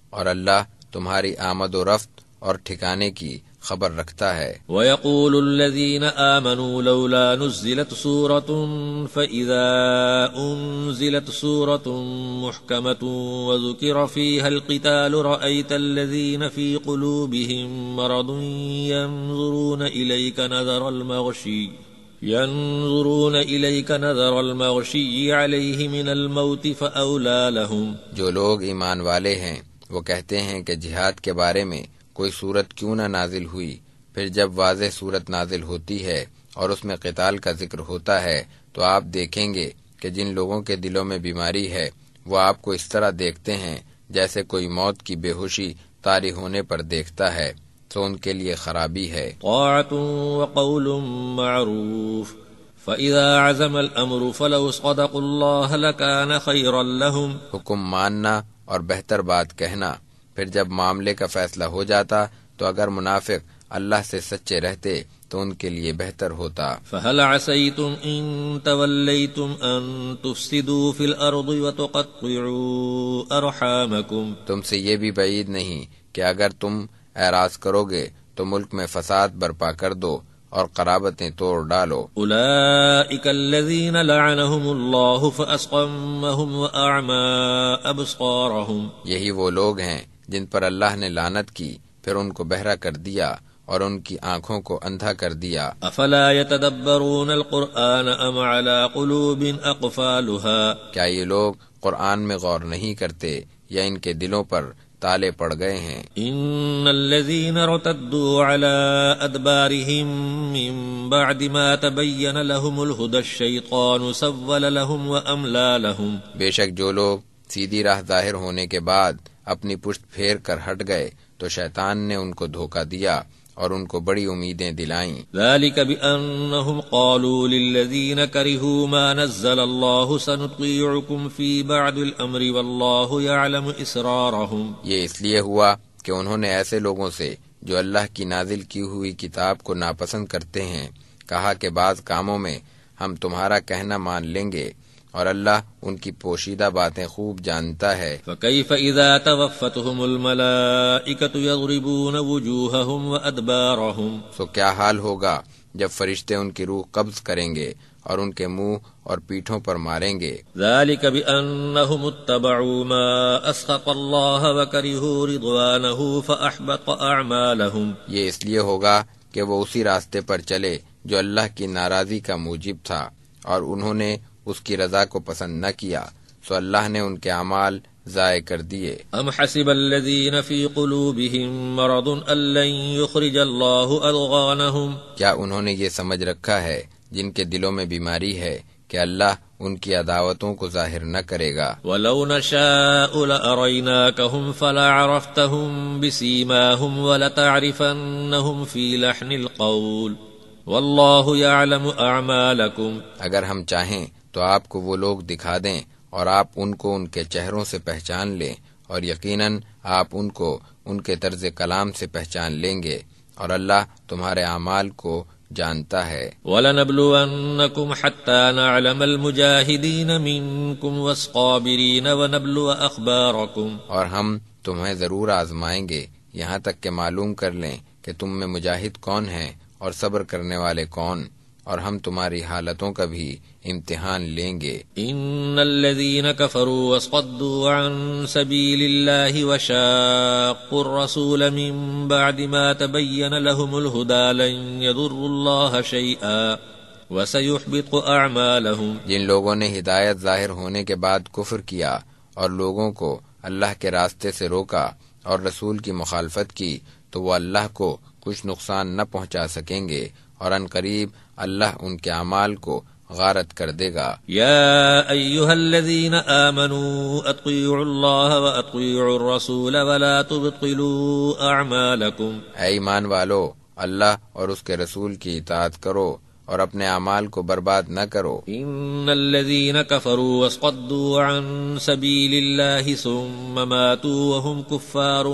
اور اللہ تمہاری آمد و رفت اور ٹھکانے کی خبر رکھتا ہے۔
وَيَقُولُ الَّذِينَ آمَنُوا لَوْلَا نُزِّلَتْ سُورَةٌ فَإِذَا أُنزِلَتْ سُورَةٌ مُحْكَمَةٌ وَذُكِرَ فِيهَا الْقِتَالُ رَأَيْتَ الَّذِينَ فِي قُلُوبِهِم مَّرَضٌ يَنظُرُونَ إِلَيْكَ نَظَرَ الْمَغْشِيِّ عَلَيْهِ مِنَ الْمَوْتِ فَأَوْلَى لَهُمْ۔
جو لوگ ایمان والے ہیں وہ کہتے ہیں کہ جہاد کے بارے میں کوئی صورت کیوں نہ نازل ہوئی، پھر جب واضح صورت نازل ہوتی ہے اور اس میں قتال کا ذکر ہوتا ہے تو آپ دیکھیں گے کہ جن لوگوں کے دلوں میں بیماری ہے وہ آپ کو اس طرح دیکھتے ہیں جیسے کوئی موت کی بے ہوشی طاری ہونے پر دیکھتا ہے، تو ان کے لیے خرابی ہے۔
طاعۃ وقول معروف فإذا عزم الأمر فلو صدقوا الله لكان خيرا لهم۔
حکم ماننا اور بہتر بات کہنا، پھر جب معاملے کا فیصلہ ہو جاتا تو اگر منافق اللہ سے سچے رہتے تو ان کے لیے بہتر ہوتا۔
فهل عسيتم إن توليتم أن تفسدوا في الأرض وتقطعوا أرحامكم۔
تم سے یہ بھی بعید نہیں کہ اگر تم اعراض کرو گے تو ملک میں فساد برپا کر دو اور قرابتیں توڑ ڈالو۔
أولئك الذين لعنهم الله فأسقمهم وأعمى أبصارهم۔
یہی وہ لوگ ہیں جن پر اللہ نے لعنت کی، پھر ان کو بہرا کر دیا اور ان کی آنکھوں کو اندھا کر دیا۔
افلا يتدبرون القرآن ام على قلوب اقفالها۔
کیا یہ لوگ قرآن میں غور نہیں کرتے یا ان کے دلوں پر تالے پڑ گئے ہیں؟
ان الذين ارتدوا على ادبارهم من بعد ما تبين لهم الهدى الشيطان سول لهم واملى لهم۔
بے شک جو لوگ سیدھی راہ ظاہر ہونے کے بعد اپنی پشت پھیر کر ہٹ گئے تو شیطان نے ان کو دھوکہ دیا اور ان کو بڑی امیدیں دلائیں۔
ذلك بأنهم قالوا للذين كرهوا ما نزل الله سنطيعكم في بعض الأمر والله يعلم إسرارهم۔
یہ اس لیے ہوا کہ انہوں نے ایسے لوگوں سے جو اللہ کی نازل کی ہوئی کتاب کو ناپسند کرتے ہیں کہا کہ بعض کاموں میں ہم تمہارا کہنا مان لیں گے اور اللہ ان کی پوشیدہ باتیں خوب جانتا ہے۔
فَكَيْفَ إِذَا تَوَفَّتْهُمُ الْمَلَائِكَةُ يَضْرِبُونَ وُجُوهَهُمْ وَأَدْبَارَهُمْ۔
سو کیا حال ہوگا جب فرشتے ان کی روح قبض کریں گے اور ان کے منہ اور پیٹھوں پر ماریں گے۔
ذَلِكَ بِأَنَّهُمُ اتَّبَعُوا مَا أَسْخَطَ اللَّهَ وَكَرِهُوا رِضْوَانَهُ فَأَحْبَطَ أَعْمَالَهُم۔
یہ اس لیے ہوگا کہ وہ اسی راستے پر چلے جو اللہ کی ناراضی کا موجب تھا اور انہوں نے اس کی رضا کو پسند نہ کیا، سو اللہ نے ان کے اعمال ضائع کر دیے۔
ام حسب الذین فی قلوبہم مرض ان لن یخرج اللہ اضغانہم۔
کیا انہوں نے یہ سمجھ رکھا ہے جن کے دلوں میں بیماری ہے کہ اللہ ان کی عداوتوں کو ظاہر نہ کرے گا۔
وَلَوْ نَشَاءُ لَأَرَيْنَاكَهُمْ فَلَعَرَفْتَهُمْ بِسِيمَاهُمْ وَلَتَعْرِفَنَّهُمْ فِي لَحْنِ الْقَوْلِ وَاللَّهُ يَعْلَمُ أَعْمَالَكُمْ۔
اگر ہم چاہیں تو آپ کو وہ لوگ دکھا دیں اور آپ ان کو ان کے چہروں سے پہچان لیں، اور یقیناً آپ ان کو ان کے طرز کلام سے پہچان لیں گے، اور اللہ تمہارے اعمال کو جانتا ہے۔
وَلَنَبْلُوَنَّكُمْ حَتَّى نَعْلَمَ الْمُجَاهِدِينَ مِنكُمْ وَالصَّابِرِينَ وَنَبْلُوَ أَخْبَارَكُمْ۔
اور ہم تمہیں ضرور آزمائیں گے یہاں تک کہ معلوم کر لیں کہ تم میں مجاہد کون ہیں اور صبر کرنے والے کون، اور ہم تمہاری حالتوں کا بھی امتحان لیں گے۔
ان الذين كفروا وصدوا عن سبيل الله وشاقوا الرسول من بعد ما تبين لهم الهدى لن يضروا الله شيئا وسيحبط اعمالهم۔
جن لوگوں نے ہدایت ظاہر ہونے کے بعد کفر کیا اور لوگوں کو اللہ کے راستے سے روکا اور رسول کی مخالفت کی تو وہ اللہ کو کچھ نقصان نہ پہنچا سکیں گے، اور ان قریب اللہ ان کے اعمال کو غارت کر دے گا۔
یا ایھا الذین آمنوا اطیعوا اللہ واطیعوا الرسول ولا تبطلوا اعمالکم۔
اے ایمان والو، اللہ اور اس کے رسول کی اطاعت کرو اور اپنے اعمال کو برباد نہ کرو۔
ان الذين كفروا وصدوا عن سبيل الله ثم ماتوا وهم كفار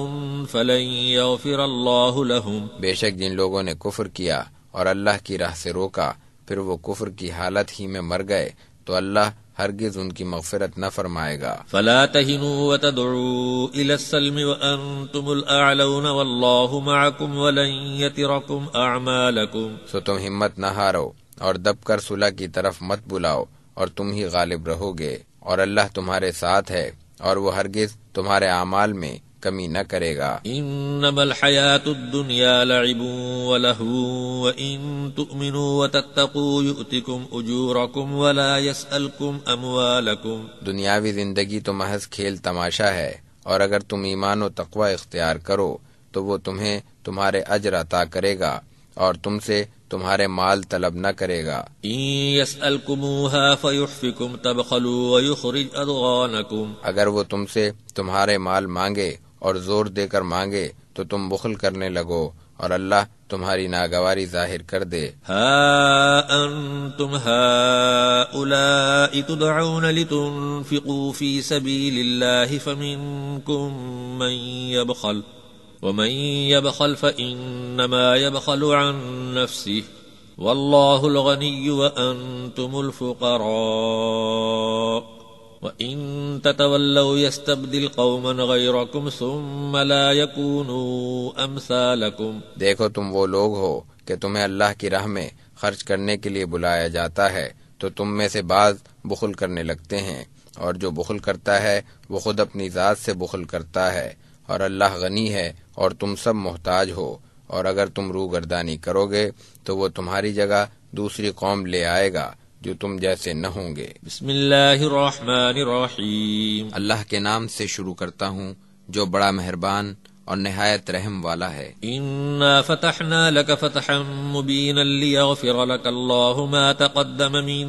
فلن يغفر الله لهم۔
بے شک جن لوگوں نے کفر کیا اور اللہ کی راہ سے روکا پھر وہ کفر کی حالت ہی میں مر گئے تو اللہ ہرگز ان کی مغفرت نہ فرمائے گا۔
فلا تهنوا وتدعوا الى السلم وانتم الاعلون والله معكم ولن يتركم اعمالكم۔
سو تم ہمت نہ ہارو اور دب کر صلح کی طرف مت بلاؤ اور تم ہی غالب رہو گے، اور اللہ تمہارے ساتھ ہے اور وہ ہرگز تمہارے اعمال میں کمی نہ کرے گا۔
انما الحیاۃ الدنیا لعب ولہو وان تؤمنوا وتتقوا یؤتکم اجورکم ولا یسألکم اموالکم۔
دنیاوی زندگی تو محض کھیل تماشا ہے، اور اگر تم ایمان و تقوی اختیار کرو تو وہ تمہیں تمہارے اجر عطا کرے گا اور تم سے تمہارے مال طلب نہ کرے گا۔
ان یسألکموها فیحفکم تبخلوا ویخرج اضغانکم۔
اگر وہ تم سے تمہارے مال مانگے اور زور دے کر مانگے تو تم بخل کرنے لگو اور اللہ تمہاری ناگواری ظاہر کر دے۔
ہا انتم ہؤلاء تدعون لتنفقوا في سبيل الله فمنكم من يبخل ومن يبخل فإنما يبخل عن نفسه والله الغني وأنتم الفقراء وَإِن تَتَوَلَّوْا يَسْتَبْدِلْ قَوْمًا غَيْرَكُمْ ثُمَّ لَا يَكُونُوا أَمْثَالَكُمْ۔
دیکھو تم وہ لوگ ہو کہ تمہیں اللہ کی راہ میں خرچ کرنے کے لیے بلایا جاتا ہے تو تم میں سے بعض بخل کرنے لگتے ہیں، اور جو بخل کرتا ہے وہ خود اپنی ذات سے بخل کرتا ہے، اور اللہ غنی ہے اور تم سب محتاج ہو، اور اگر تم روگردانی کرو گے تو وہ تمہاری جگہ دوسری قوم لے آئے گا جو تم جیسے نہ ہوں گے۔
بسم اللہ الرحمن الرحیم۔
اللہ کے نام سے شروع کرتا ہوں جو بڑا مہربان اور نہایت رحم والا ہے۔
انا فتحنا لك فتحا مبینا لیغفر لك اللہ ما تقدم من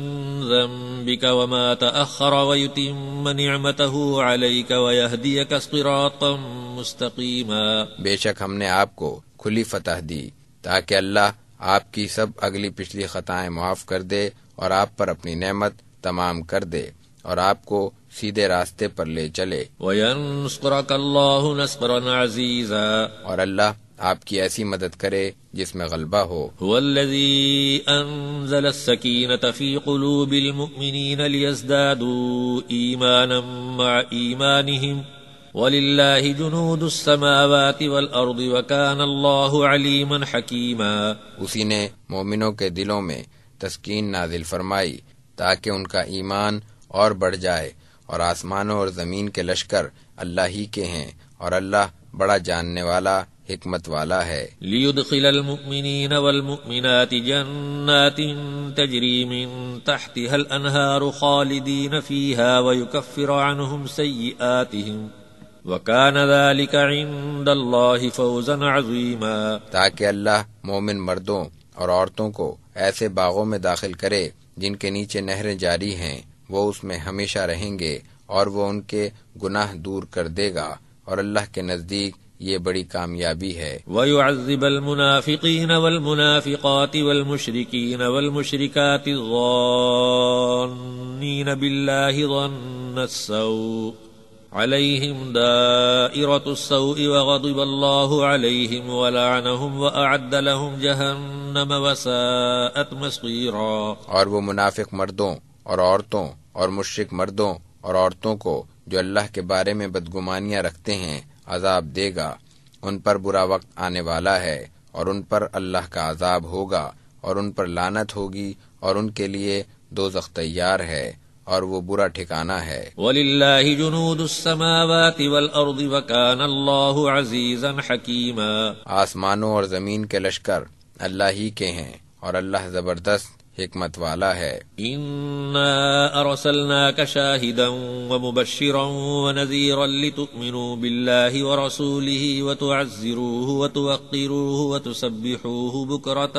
ذنبك وما تأخر ويتم نعمته عليك ويهديك صراطا مستقیما۔
بے شک ہم نے آپ کو کھلی فتح دی تاکہ اللہ آپ کی سب اگلی پچھلی خطائیں معاف کر دے اور آپ پر اپنی نعمت تمام کر دے اور آپ کو سیدھے راستے پر لے چلے۔
وَيَنصُرَكَ اللَّهُ نَصْرًا عَزِيزًا۔
اور اللہ آپ کی ایسی مدد کرے جس میں غلبہ ہو۔
هُوَ الَّذِي أَنزَلَ السَّكِينَةَ فِي قُلُوبِ الْمُؤْمِنِينَ لِيَزْدَادُوا إِيمَانًا مَعَ إِيمَانِهِمْ وَلِلَّهِ جُنُودُ السَّمَاوَاتِ وَالْأَرْضِ وَكَانَ اللَّهُ عَلِيمًا حَكِيمًا۔
اسی نے مومنوں کے دلوں میں تسکین نازل فرمائی تاکہ ان کا ایمان اور بڑھ جائے، اور آسمانوں اور زمین کے لشکر اللہ ہی کے ہیں، اور اللہ بڑا جاننے والا حکمت والا ہے۔
لِيُدْخِلَ الْمُؤْمِنِينَ وَالْمُؤْمِنَاتِ جَنَّاتٍ تَجْرِي مِن تَحْتِهَا الْأَنْهَارُ خَالِدِينَ فِيهَا وَيُكَفِّرُ عَنْهُمْ سَيِّئَاتِهِمْ وَكَانَ ذَلِكَ عِندَ اللَّهِ فَوْزًا عَظِيمًا۔
تاکہ اللہ مومن مردوں اور عورتوں کو ایسے باغوں میں داخل کرے جن کے نیچے نہریں جاری ہیں، وہ اس میں ہمیشہ رہیں گے اور وہ ان کے گناہ دور کر دے گا، اور اللہ کے نزدیک یہ بڑی کامیابی ہے۔
وَيُعَذِّبَ الْمُنَافِقِينَ وَالْمُنَافِقَاتِ وَالْمُشْرِكِينَ وَالْمُشْرِكَاتِ الظَّانِّينَ بِاللَّهِ ظَنَّ السَّوْءِ عَلَيْهِمْ دَائِرَةُ السَّوْءِ وَغَضِبَ اللَّهُ عَلَيْهِمْ وَلَعَنَهُمْ وَأَعَدَّ لَهُمْ جَهَنَّمَ وَسَاءَتْ مَصِيرًا۔
اور وہ منافق مردوں اور عورتوں اور مشرک مردوں اور عورتوں کو جو اللہ کے بارے میں بدگمانیاں رکھتے ہیں عذاب دے گا، ان پر برا وقت آنے والا ہے، اور ان پر اللہ کا عذاب ہوگا، اور ان پر لعنت ہوگی، اور ان کے لیے دوزخ تیار ہے، اور وہ برا ٹھکانہ ہے۔
وَلِلَّهِ جُنُودُ السَّمَاوَاتِ وَالْأَرْضِ وَكَانَ اللَّهُ عَزِيزًا حَكِيمًا۔
آسمانوں اور زمین کے لشکر اللہ ہی کے ہیں، اور اللہ زبردست حکمت والا ہے۔
إِنَّا أَرْسَلْنَاكَ شَاهِدًا وَمُبَشِّرًا وَنَذِيرًا لِتُؤْمِنُوا بِاللَّهِ وَرَسُولِهِ وَتُعَزِّرُوهُ وَتُوَقِّرُوهُ وَتُسَبِّحُوهُ بُكْرَةً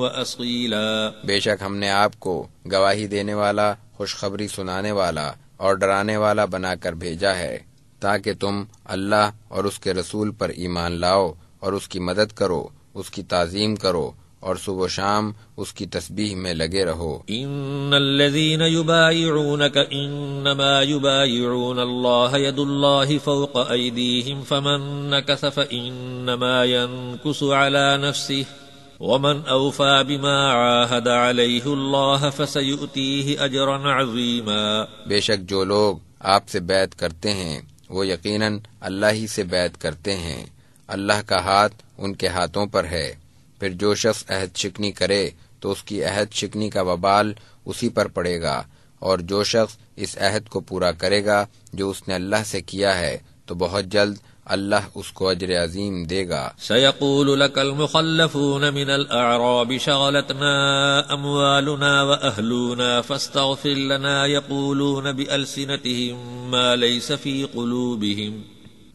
وَأَصِيلًا۔
بے شک ہم نے آپ کو گواہی دینے والا، خوشخبری سنانے والا اور ڈرانے والا بنا کر بھیجا ہے تاکہ تم اللہ اور اس کے رسول پر ایمان لاؤ اور اس کی مدد کرو، اس کی تعظیم کرو اور صبح و شام اس کی تسبیح میں لگے رہو۔
ان الذين يبايعونك انما يبايعون الله يد الله فوق ايديهم فمن نكث فانما ينكث على نفسه ومن اوفى بما عاهد عليه الله فسيؤتيه اجرا عظيما۔
بے شک جو لوگ آپ سے بیعت کرتے ہیں وہ یقیناً اللہ ہی سے بیعت کرتے ہیں، اللہ کا ہاتھ ان کے ہاتھوں پر ہے۔ پھر جو شخص عہد شکنی کرے تو اس کی عہد شکنی کا وبال اسی پر پڑے گا، اور جو شخص اس عہد کو پورا کرے گا جو اس نے اللہ سے کیا ہے تو بہت جلد اللہ اس کو اجر عظیم دے گا۔
سيقول لك المخلفون من الأعراب شغلتنا أموالنا وأهلنا فاستغفر لنا يقولون بألسنتهم ما ليس في قلوبهم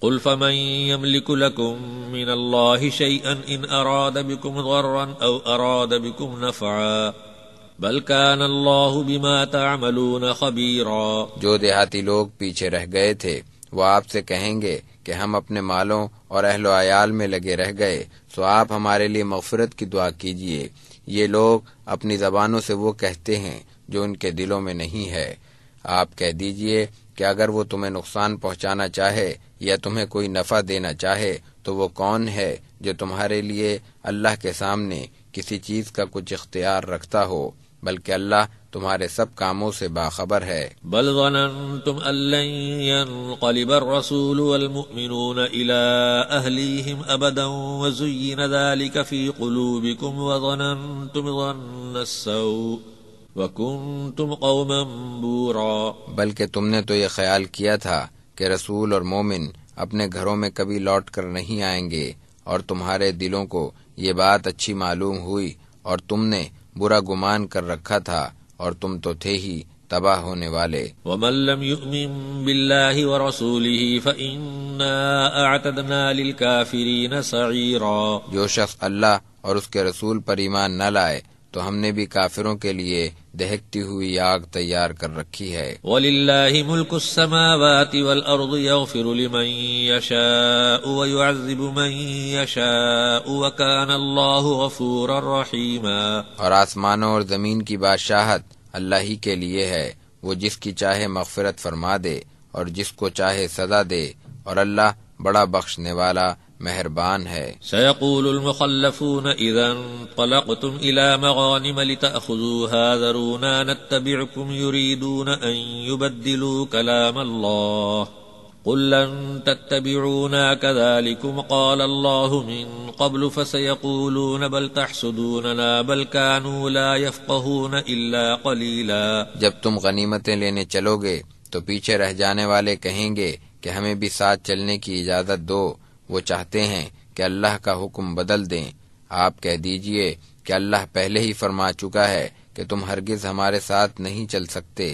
قل فمن يملك لكم من الله شيئا إن أراد بكم ضرا أو أراد بكم نفعا بل كان الله بما تعملون خبيرا۔
جو دیہاتی لوگ پیچھے رہ گئے تھے وہ آپ سے کہیں گے کہ ہم اپنے مالوں اور اہل و عیال میں لگے رہ گئے، سو آپ ہمارے لیے مغفرت کی دعا کیجیے۔ یہ لوگ اپنی زبانوں سے وہ کہتے ہیں جو ان کے دلوں میں نہیں ہے۔ آپ کہہ دیجئے کہ اگر وہ تمہیں نقصان پہنچانا چاہے یا تمہیں کوئی نفع دینا چاہے تو وہ کون ہے جو تمہارے لیے اللہ کے سامنے کسی چیز کا کچھ اختیار رکھتا ہو، بلکہ اللہ تمہارے سب کاموں سے باخبر ہے۔
بل ظننتم ان لن ينقلب الرسول والمؤمنون الى اهليهم ابدا وزين ذلك في قلوبكم وظننتم ظن السوء وكنتم قوما بورا۔
بلکہ تم نے تو یہ خیال کیا تھا کہ رسول اور مومن اپنے گھروں میں کبھی لوٹ کر نہیں آئیں گے، اور تمہارے دلوں کو یہ بات اچھی معلوم ہوئی اور تم نے برا گمان کر رکھا تھا، اور تم تو تھے ہی تباہ ہونے والے۔
ومن لم يؤمن بالله ورسوله فإنا اعتدنا للكافرين سعيرا۔
جو شخص اللہ اور اس کے رسول پر ایمان نہ لائے تو ہم نے بھی کافروں کے لیے دہکتی ہوئی آگ تیار کر رکھی ہے۔
وَلِلَّهِ مُلْكُ السَّمَاوَاتِ وَالْأَرْضِ يَغْفِرُ لِمَن يَشَاءُ وَيُعَذِّبُ مَن يَشَاءُ وَكَانَ اللَّهُ غَفُورًا رَّحِيمًا۔
اور آسمانوں اور زمین کی بادشاہت اللہ ہی کے لیے ہے، وہ جس کی چاہے مغفرت فرما دے اور جس کو چاہے سزا دے، اور اللہ بڑا بخشنے والا مہربان ہے۔
سيقول المخلفون اذا انطلقتم الى مغانم لتأخذوها ذرونا نتبعكم يريدون ان يبدلوا كلام الله قل لن تتبعونا كذلكم قال الله من قبل فسيقولون بل تحسدوننا بل كانوا لا يفقهون الا قليلا۔
جب تم غنیمتیں لینے چلو گے تو پیچھے رہ جانے والے کہیں گے کہ ہمیں بھی ساتھ چلنے کی اجازت دو، وہ چاہتے ہیں کہ اللہ کا حکم بدل دیں۔ آپ کہہ دیجئے کہ اللہ پہلے ہی فرما چکا ہے کہ تم ہرگز ہمارے ساتھ نہیں چل سکتے،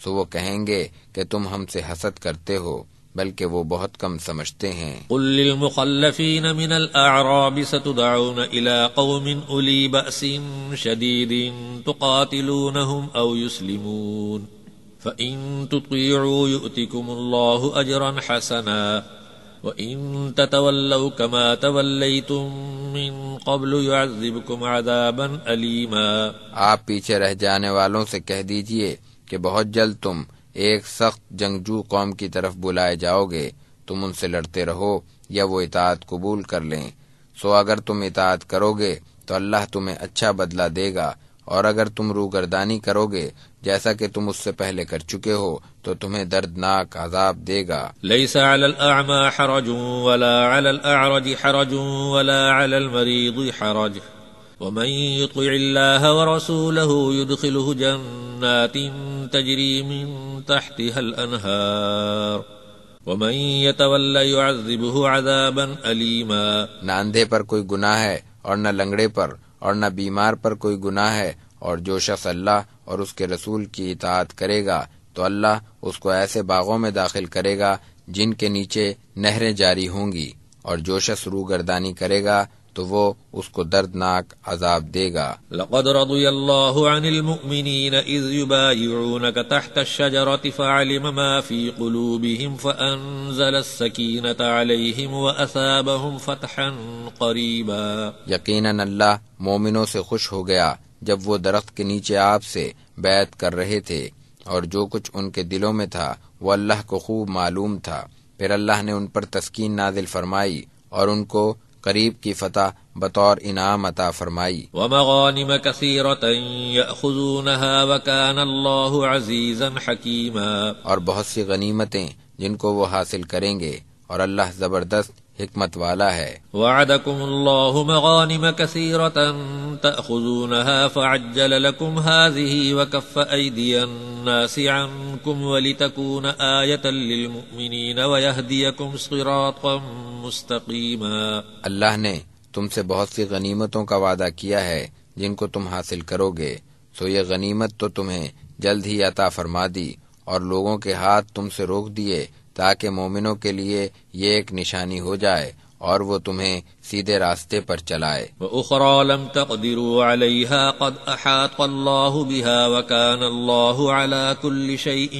سو وہ کہیں گے کہ تم ہم سے حسد کرتے ہو، بلکہ وہ بہت کم سمجھتے ہیں۔
قل للمخلفین من الاعراب ستدعون الى قوم اولی بأس شدید تقاتلونهم او يسلمون فإن تطيعوا يؤتكم الله اجرا حسنا وَإِن تَتَوَلَّوْا كَمَا تَوَلَّيْتُم مِّن قَبْلُ يُعَذِّبْكُمْ عَذَابًا أَلِيمًا۔
آپ پیچھے رہ جانے والوں سے کہہ دیجئے کہ بہت جلد تم ایک سخت جنگجو قوم کی طرف بلائے جاؤ گے، تم ان سے لڑتے رہو یا وہ اطاعت قبول کر لیں، سو اگر تم اطاعت کرو گے تو اللہ تمہیں اچھا بدلہ دے گا، اور اگر تم روگردانی کرو گے جیسا کہ تم اس سے پہلے کر چکے ہو تو تمہیں دردناک عذاب دے گا۔
ليس على الأعمى حرج ولا على الأعرج حرج ولا على المريض حرج ومن يطع الله ورسوله يدخله جنات تجري من تحتها الأنهار ومن يتولى يعذبه عذابا أليما۔
نہ اندھے پر کوئی گناہ ہے اور نہ لنگڑے پر اور نہ بیمار پر کوئی گناہ ہے، اور جو شخص اللہ اور اس کے رسول کی اطاعت کرے گا تو اللہ اس کو ایسے باغوں میں داخل کرے گا جن کے نیچے نہریں جاری ہوں گی، اور جو شخص روگردانی کرے گا تو وہ اس کو دردناک عذاب دے گا۔
لقد رضي الله عن المؤمنين إذ يبايعونك تحت الشجرة فعلم ما في قلوبهم فأنزل السكينة عليهم وأثابهم فتحا قريبا۔
یقیناً اللہ مومنوں سے خوش ہو گیا جب وہ درخت کے نیچے آپ سے بیعت کر رہے تھے، اور جو کچھ ان کے دلوں میں تھا وہ اللہ کو خوب معلوم تھا، پھر اللہ نے ان پر تسکین نازل فرمائی اور ان کو قریب کی فتح بطور انعام عطا فرمائی۔
ومغانم كثيرة يأخذونها وكان الله عزيزا حكيما۔
اور بہت سی غنیمتیں جن کو وہ حاصل کریں گے، اور اللہ زبردست حکمت والا ہے۔
وعدكم الله مغانم كثيرة تأخذونها فعجل لكم هذه وكف أيدي الناس عنكم ولتكون آية للمؤمنين ويهديكم صراطا مستقيما۔
اللہ نے تم سے بہت سی غنیمتوں کا وعدہ کیا ہے جن کو تم حاصل کرو گے، سو یہ غنیمت تو تمہیں جلد ہی عطا فرما دی، اور لوگوں کے ہاتھ تم سے روک دیے تاکہ مومنوں کے لیے یہ ایک نشانی ہو جائے اور وہ تمہیں سیدھے راستے پر چلائے۔
وَأُخْرَى لَمْ تَقْدِرُوا عَلَيْهَا قَدْ أَحَاطَ اللَّهُ بِهَا وَكَانَ اللَّهُ عَلَى كُلِّ شَيْءٍ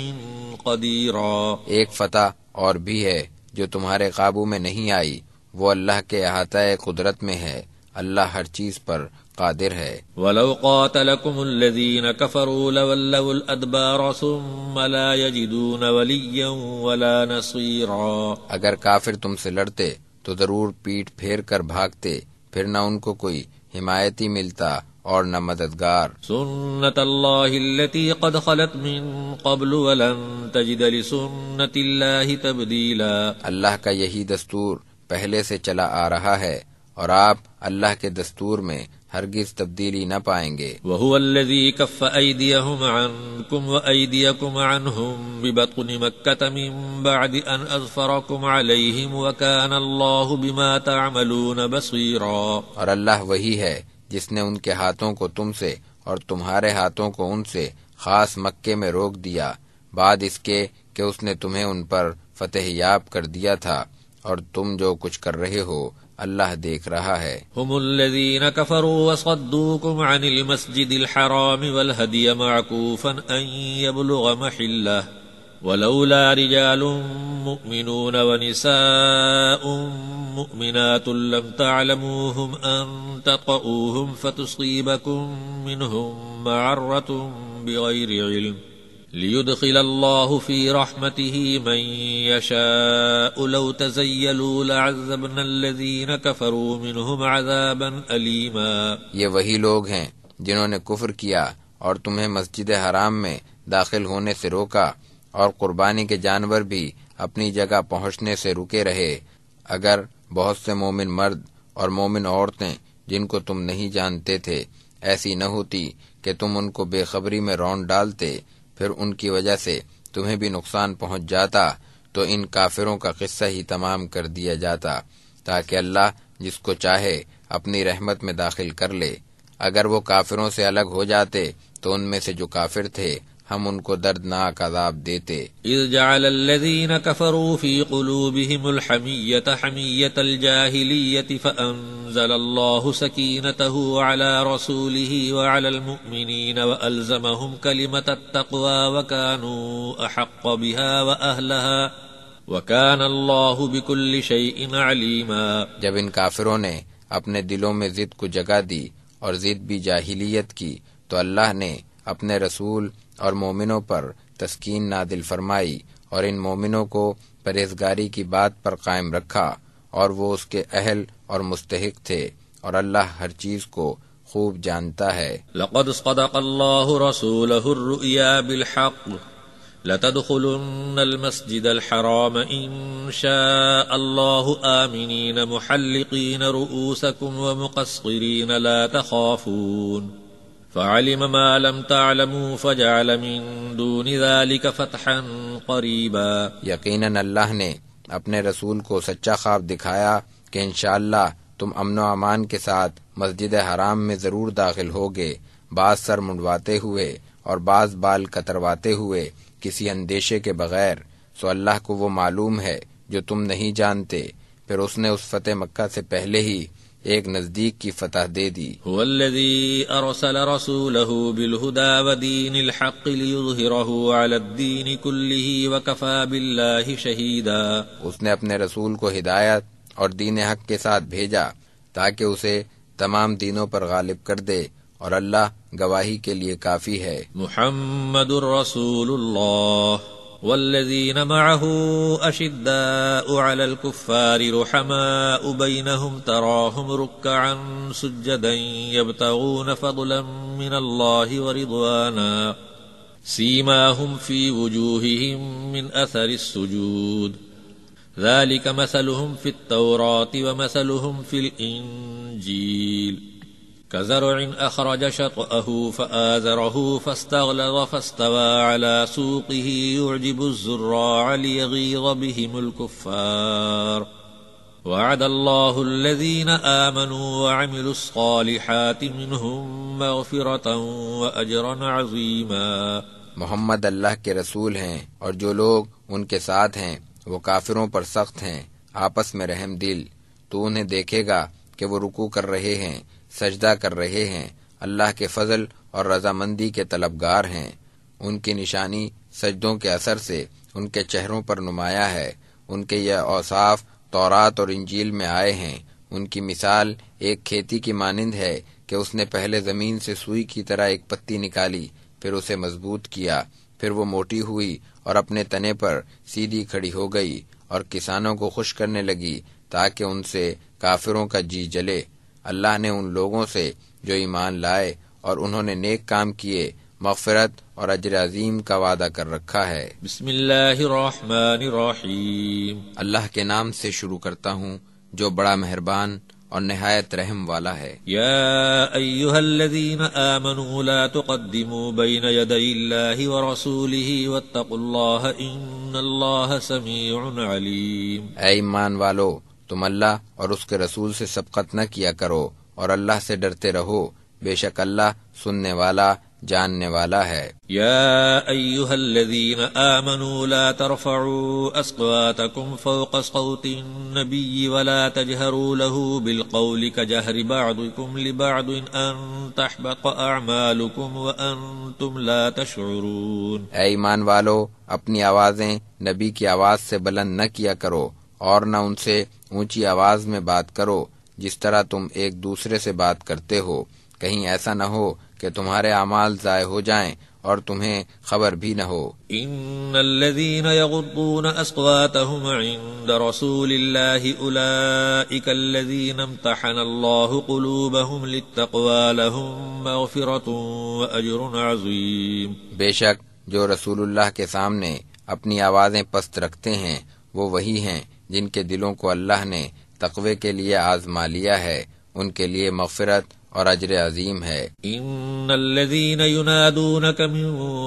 قَدِيرًا۔
ایک فتح اور بھی ہے جو تمہارے قابو میں نہیں آئی، وہ اللہ کے احاطہ قدرت میں ہے، اللہ ہر چیز پر قادر ہے۔
وَلَوْ قَاتَلَكُمُ الَّذِينَ كَفَرُوا لَوَلَّوُا الْأَدْبَارَ ثُمَّ لَا يَجِدُونَ وَلِيًّا وَلَا نَصِيرًا۔
اگر کافر تم سے لڑتے تو ضرور پیٹ پھیر کر بھاگتے، پھر نہ ان کو کوئی حمایتی ملتا اور نہ مددگار۔
سنت اللہ التي قد خلت من قبل ولن تجد لسنت اللہ تبدیلا۔ اللہ
کا یہی دستور پہلے سے چلا آ رہا ہے، اور آپ اللہ کے دستور میں ہرگز تبدیلی نہ پائیں گے۔
وَهُوَ الَّذِي كَفَّ أَيْدِيَهُمْ عَنْكُمْ وَأَيْدِيَكُمْ عَنْهُمْ بِبَطْنِ مَكَّةَ مِنْ بَعْدِ أَنْ أَظْفَرَكُمْ عَلَيْهِمْ وَكَانَ اللَّهُ بِمَا تَعْمَلُونَ بَصِيرًا۔
اور اللہ وہی ہے جس نے ان کے ہاتھوں کو تم سے اور تمہارے ہاتھوں کو ان سے خاص مکے میں روک دیا، بعد اس کے کہ اس نے تمہیں ان پر فتح یاب کر دیا تھا، اور تم جو کچھ کر رہے ہو اللہ دیکھ رہا ہے۔
هم الذين كفروا وصدوكم عن المسجد الحرام والهدي معكوفا أن يبلغ محله ولولا رجال مؤمنون ونساء مؤمنات لم تعلموهم أن تطؤوهم فتصيبكم منهم معرة بغير علم ليدخل الله في رحمته من يشاء لو تزيلوا لعذبنا الذين كفروا منهم عذابا أليما۔
یہ وہی لوگ ہیں جنہوں نے کفر کیا اور تمہیں مسجد حرام میں داخل ہونے سے روکا، اور قربانی کے جانور بھی اپنی جگہ پہنچنے سے رکے رہے۔ اگر بہت سے مومن مرد اور مومن عورتیں جن کو تم نہیں جانتے تھے ایسی نہ ہوتی کہ تم ان کو بے خبری میں رون ڈالتے، پھر ان کی وجہ سے تمہیں بھی نقصان پہنچ جاتا، تو ان کافروں کا قصہ ہی تمام کر دیا جاتا، تاکہ اللہ جس کو چاہے اپنی رحمت میں داخل کر لے۔ اگر وہ کافروں سے الگ ہو جاتے تو ان میں سے جو کافر تھے ہم ان کو دردناک عذاب دیتے۔
اذ جعل الذين كفروا في قلوبهم الحمية حمية الجاهلية فأنزل الله سكينته على رسوله وعلى المؤمنين وألزمهم كلمة التقوى وكانوا أحق بها وأهلها وكان الله بكل شيء عليما۔
جب ان کافروں نے اپنے دلوں میں ضد کو جگہ دی اور ضد بھی جاہلیت کی، تو اللہ نے اپنے رسول اور مومنوں پر تسکین نازل فرمائی، اور ان مومنوں کو پرہیزگاری کی بات پر قائم رکھا، اور وہ اس کے اہل اور مستحق تھے، اور اللہ ہر چیز کو خوب جانتا ہے۔
لقد صدق الله رسوله الرؤيا بالحق لتدخلن المسجد الحرام إن شاء الله آمنين محلقين رؤوسكم ومقصرين لا تخافون فعلم ما لم تعلموا فجعل من دون ذلك فتحا قریبا۔
یقیناً اللہ نے اپنے رسول کو سچا خواب دکھایا کہ انشاءاللہ تم امن و امان کے ساتھ مسجد حرام میں ضرور داخل ہوگے، بعض سر منڈواتے ہوئے اور بعض بال کترواتے ہوئے، کسی اندیشے کے بغیر، سو اللہ کو وہ معلوم ہے جو تم نہیں جانتے۔ پھر اس نے اس فتح مکہ سے پہلے ہی ایک نزدیک کی فتح دے دی۔
هو الذي أرسل رسوله بالهدى ودين الحق ليظهره على الدين كله وكفى بالله شهيدا۔
اس نے اپنے رسول کو ہدایت اور دین حق کے ساتھ بھیجا تاکہ اسے تمام دینوں پر غالب کر دے، اور اللہ گواہی کے لیے کافی ہے۔
محمد رسول اللہ والذین معه اشداء على الكفار رحماء بینهم تراهم رکعا سجدا یبتغون فضلا من اللہ ورضوانا سیماهم في وجوههم من اثر السجود ذلك مثلهم في التوراة ومثلهم في الإنجيل كزرع أخرج شطأه فآزره فاستغلظ فاستوى على سوقه يعجب الزراع ليغيظ بهم الكفار وعد الله الذين آمنوا وعملوا الصالحات منهم مغفرة وأجرا عظيما۔
محمد اللہ کے رسول ہیں اور جو لوگ ان کے ساتھ ہیں وہ کافروں پر سخت ہیں، آپس میں رحم دل۔ تو انہیں دیکھے گا کہ وہ رکوع کر رہے ہیں، سجدہ کر رہے ہیں، اللہ کے فضل اور رضامندی کے طلبگار ہیں۔ ان کی نشانی سجدوں کے اثر سے ان کے چہروں پر نمایاں ہے۔ ان کے یہ اوصاف تورات اور انجیل میں آئے ہیں۔ ان کی مثال ایک کھیتی کی مانند ہے کہ اس نے پہلے زمین سے سوئی کی طرح ایک پتی نکالی، پھر اسے مضبوط کیا، پھر وہ موٹی ہوئی اور اپنے تنے پر سیدھی کھڑی ہو گئی اور کسانوں کو خوش کرنے لگی تاکہ ان سے کافروں کا جی جلے۔ اللہ نے ان لوگوں سے جو ایمان لائے اور انہوں نے نیک کام کیے مغفرت اور اجر عظیم کا وعدہ کر رکھا ہے۔
بسم اللہ الرحمن الرحیم۔
اللہ کے نام سے شروع کرتا ہوں جو بڑا مہربان اور نہایت رحم والا ہے۔
یا ایہا الذین آمنوا لا تقدموا بین یدی اللہ ورسولہ واتقوا اللہ ان اللہ سمیع علیم۔
اے ایمان والو، تم اللہ اور اس کے رسول سے سبقت نہ کیا کرو اور اللہ سے ڈرتے رہو، بے شک اللہ سننے والا جاننے والا ہے۔
یا ایہا الذین آمنوا لا ترفعوا اصواتکم فوق صوت النبی ولا تجہروا له بالقول کجہر بعضکم لبعض ان تحبط اعمالکم وانتم لا تشعرون۔
اے ایمان والو، اپنی آوازیں نبی کی آواز سے بلند نہ کیا کرو اور نہ ان سے اونچی آواز میں بات کرو جس طرح تم ایک دوسرے سے بات کرتے ہو، کہیں ایسا نہ ہو کہ تمہارے اعمال ضائع ہو جائیں اور تمہیں خبر بھی نہ ہو۔
ان الذين يغضون اصواتهم عند رسول الله اولئك الذين امتحن الله قلوبهم للتقوى لهم مغفرة واجر عظيم۔
بے شک جو رسول اللہ کے سامنے اپنی آوازیں پست رکھتے ہیں وہ وہی ہیں جن کے دلوں کو اللہ نے تقوی کے لیے آزما لیا ہے، ان کے لیے مغفرت اور اجر عظیم ہے۔
ان الذين ينادونك من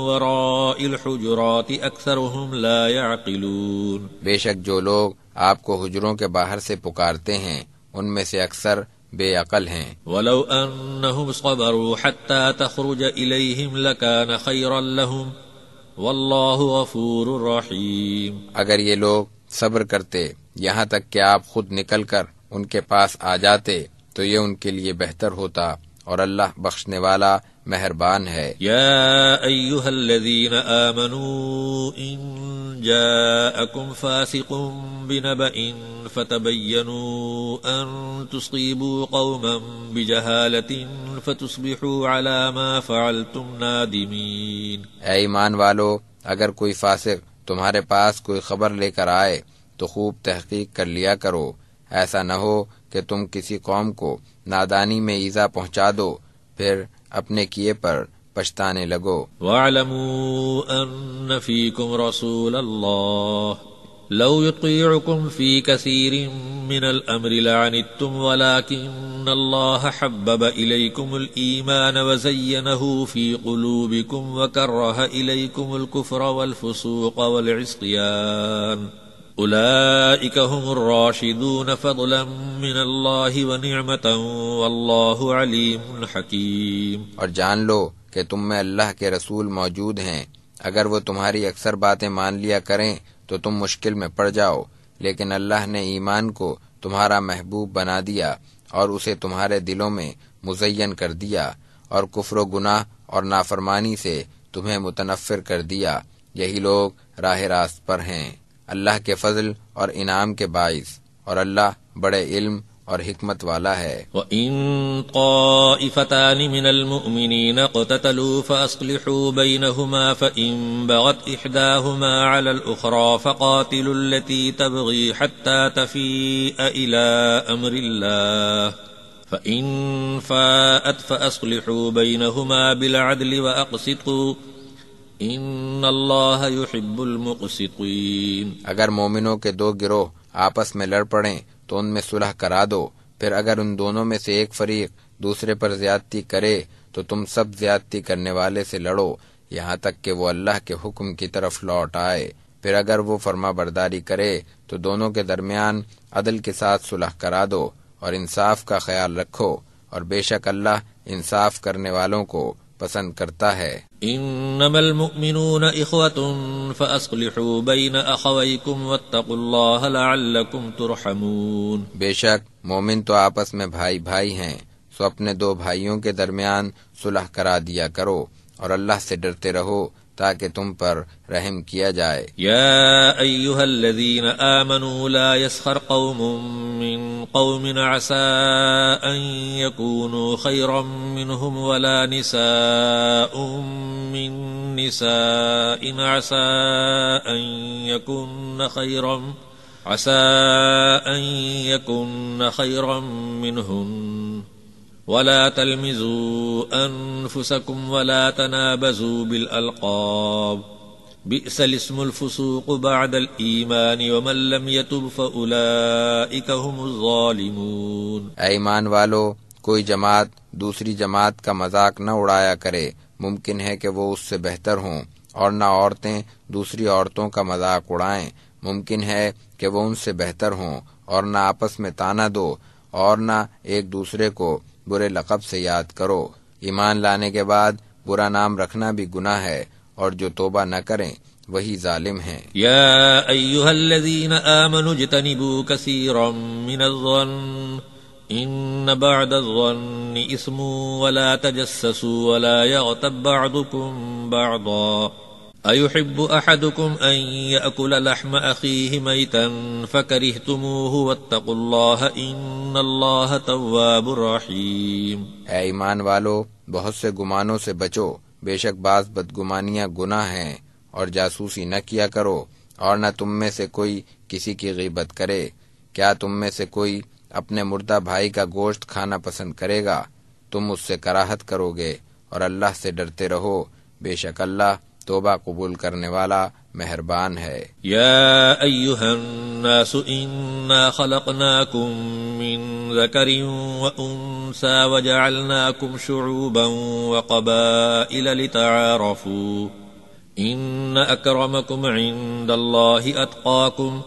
وراء الحجرات اكثرهم لا يعقلون۔
بے شک جو لوگ آپ کو حجروں کے باہر سے پکارتے ہیں ان میں سے اکثر بے عقل ہیں۔
ولو انهم صبروا حتى تخرج اليهم لكان خيرا لهم والله غفور رحيم۔
اگر یہ لوگ صبر کرتے یہاں تک کہ آپ خود نکل کر ان کے پاس آ جاتے تو یہ ان کے لیے بہتر ہوتا، اور اللہ بخشنے والا مہربان ہے۔
یا ایہا الذین آمنوا ان جاءکم فاسق بنبأ فتبینوا ان تصیبوا قوما بجہالۃ فتصبحوا علی ما فعلتم نادمین۔
اے ایمان والو، اگر کوئی فاسق تمہارے پاس کوئی خبر لے کر آئے تو خوب تحقیق کر لیا کرو، ایسا نہ ہو کہ تم کسی قوم کو نادانی میں ایذا پہنچا دو پھر اپنے کیے پر پچھتانے لگو۔
وَاعْلَمُوا أَنَّ فِيكُمْ رَسُولَ اللَّهِ لَوْ يُطِيعُكُمْ فِي كَثِيرٍ مِّنَ الْأَمْرِ لَعَنِتُّمْ وَلَكِنَّ اللَّهَ حَبَّبَ إِلَيْكُمُ الْإِيمَانَ وَزَيَّنَهُ فِي قُلُوبِكُمْ وَكَرَّهَ إِلَيْكُمُ الْكُفْرَ وَالْفُسُوقَ وَالْعِصْيَانَ اولئک هم الراشدون فضلا من اللہ ونعمتا واللہ علیم حکیم۔
اور جان لو کہ تم میں اللہ کے رسول موجود ہیں، اگر وہ تمہاری اکثر باتیں مان لیا کریں تو تم مشکل میں پڑ جاؤ، لیکن اللہ نے ایمان کو تمہارا محبوب بنا دیا اور اسے تمہارے دلوں میں مزین کر دیا، اور کفر و گناہ اور نافرمانی سے تمہیں متنفر کر دیا، یہی لوگ راہ راست پر ہیں، اللہ کے فضل اور انعام کے باعث، اور اللہ بڑے علم اور حکمت والا ہے۔
وَإِن طَائِفَتَانِ مِنَ الْمُؤْمِنِينَ اقْتَتَلُوا فَأَصْلِحُوا بَيْنَهُمَا فَإِن بَغَتْ إِحْدَاهُمَا عَلَى الْأُخْرَى فَقَاتِلُوا الَّتِي تَبْغِي حَتَّى تَفِيءَ إِلَى أَمْرِ اللَّهِ فَإِن فَاءَتْ فَأَصْلِحُوا بَيْنَهُمَا بِالْعَدْلِ وَأَقْسِطُوا إِنَّ اللَّهَ يُحِبُّ الْمُقْسِطِينَ۔
اگر مومنوں کے دو گروہ آپس میں لڑ پڑیں تو ان میں صلح کرا دو، پھر اگر ان دونوں میں سے ایک فریق دوسرے پر زیادتی کرے تو تم سب زیادتی کرنے والے سے لڑو یہاں تک کہ وہ اللہ کے حکم کی طرف لوٹ آئے، پھر اگر وہ فرما برداری کرے تو دونوں کے درمیان عدل کے ساتھ صلح کرا دو اور انصاف کا خیال رکھو، اور بے شک اللہ انصاف کرنے والوں کو پسند کرتا ہے۔
انما المؤمنون اخوة فاصلحوا بين اخويكم واتقوا الله لعلكم ترحمون۔
بے شک مومن تو آپس میں بھائی بھائی ہیں، سو اپنے دو بھائیوں کے درمیان صلح کرا دیا کرو اور اللہ سے ڈرتے رہو تاکہ تم پر رحم کیا جائے۔
یا ایھا الذین آمنوا لا يسخر قوم من قوم عسى ان يكونوا خيرا منهم ولا نساء من نساء عسى ان يكن خيرا منهن ولا تلمزوا أنفسكم ولا تنابزوا بالألقاب بئس الاسم الفسوق بعد الإيمان ومن لم يتب فأولئك هم الظالمون۔
اے ایمان والو، کوئی جماعت دوسری جماعت کا مذاق نہ اڑایا کرے، ممکن ہے کہ وہ اس سے بہتر ہوں، اور نہ عورتیں دوسری عورتوں کا مذاق اڑائیں، ممکن ہے کہ وہ ان سے بہتر ہوں، اور نہ آپس میں تانا دو، اور نہ ایک دوسرے کو برے لقب سے یاد کرو۔ ایمان لانے کے بعد برا نام رکھنا بھی گناہ ہے، اور جو توبہ نہ کریں وہی ظالم ہیں۔
یا ایھا الذین آمنوا اجتنبوا کثیرا من الظن ان بعد الظن اثم ولا تجسسوا ولا يغتب بعضكم بعضا أيحب أحدكم أن يأكل لحم أخيه ميتا فكرهتموه واتقوا الله إن الله تواب رحيم۔
اے ایمان والو، بہت سے گمانوں سے بچو، بے شک بعض بدگمانیاں گناہ ہیں، اور جاسوسی نہ کیا کرو، اور نہ تم میں سے کوئی کسی کی غیبت کرے۔ کیا تم میں سے کوئی اپنے مردہ بھائی کا گوشت کھانا پسند کرے گا؟ تم اس سے کراہت کرو گے، اور اللہ سے ڈرتے رہو، بے شک اللہ توبہ قبول کرنے والا مہربان ہے۔
یا ایھا الناس انا خلقناکم من ذکر وانثى وجعلناکم شعوبا وقبائل لتعارفوا ان اکرمکم عند اللہ اتقاکم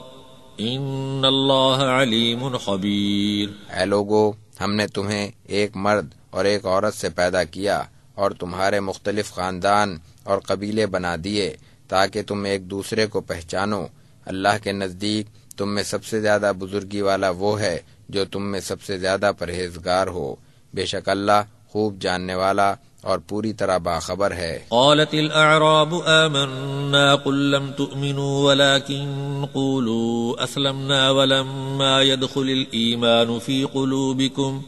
ان اللہ علیم خبیر۔
اے لوگو، ہم نے تمہیں ایک مرد اور ایک عورت سے پیدا کیا اور تمہارے مختلف خاندان اور قبیلے بنا دیے تاکہ تم ایک دوسرے کو پہچانو۔ اللہ کے نزدیک تم میں سب سے زیادہ بزرگی والا وہ ہے جو تم میں سب سے زیادہ پرہیزگار ہو، بے شک اللہ خوب جاننے والا اور پوری طرح باخبر ہے۔
قالت الاعراب آمنا قل لم تؤمنوا ولكن قولوا اسلمنا ولما يدخل الايمان في قلوبكم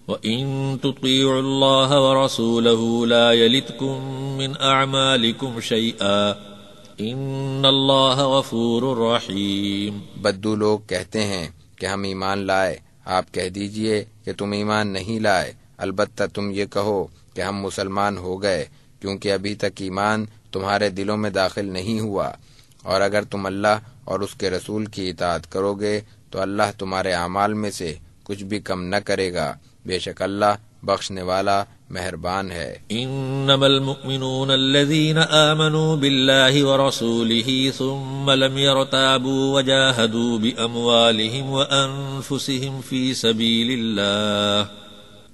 وَإِن تُطِيعُوا اللَّهَ وَرَسُولَهُ لَا يَلِتْكُم مِّنْ أَعْمَالِكُمْ شَيْئًا إِنَّ اللَّهَ غَفُورٌ رَّحِيمٌ۔
بدو لوگ کہتے ہیں کہ ہم ایمان لائے، آپ کہہ دیجئے کہ تم ایمان نہیں لائے، البتہ تم یہ کہو کہ ہم مسلمان ہو گئے، کیونکہ ابھی تک ایمان تمہارے دلوں میں داخل نہیں ہوا، اور اگر تم اللہ اور اس کے رسول کی اطاعت کرو گے تو اللہ تمہارے اعمال میں سے کچھ بھی کم نہ کرے گا، بے شک اللہ بخشنے والا مہربان ہے۔
انما المؤمنون الذين آمنوا بالله ورسوله ثم لم يرتابوا وجاهدوا بأموالهم وأنفسهم في سبيل الله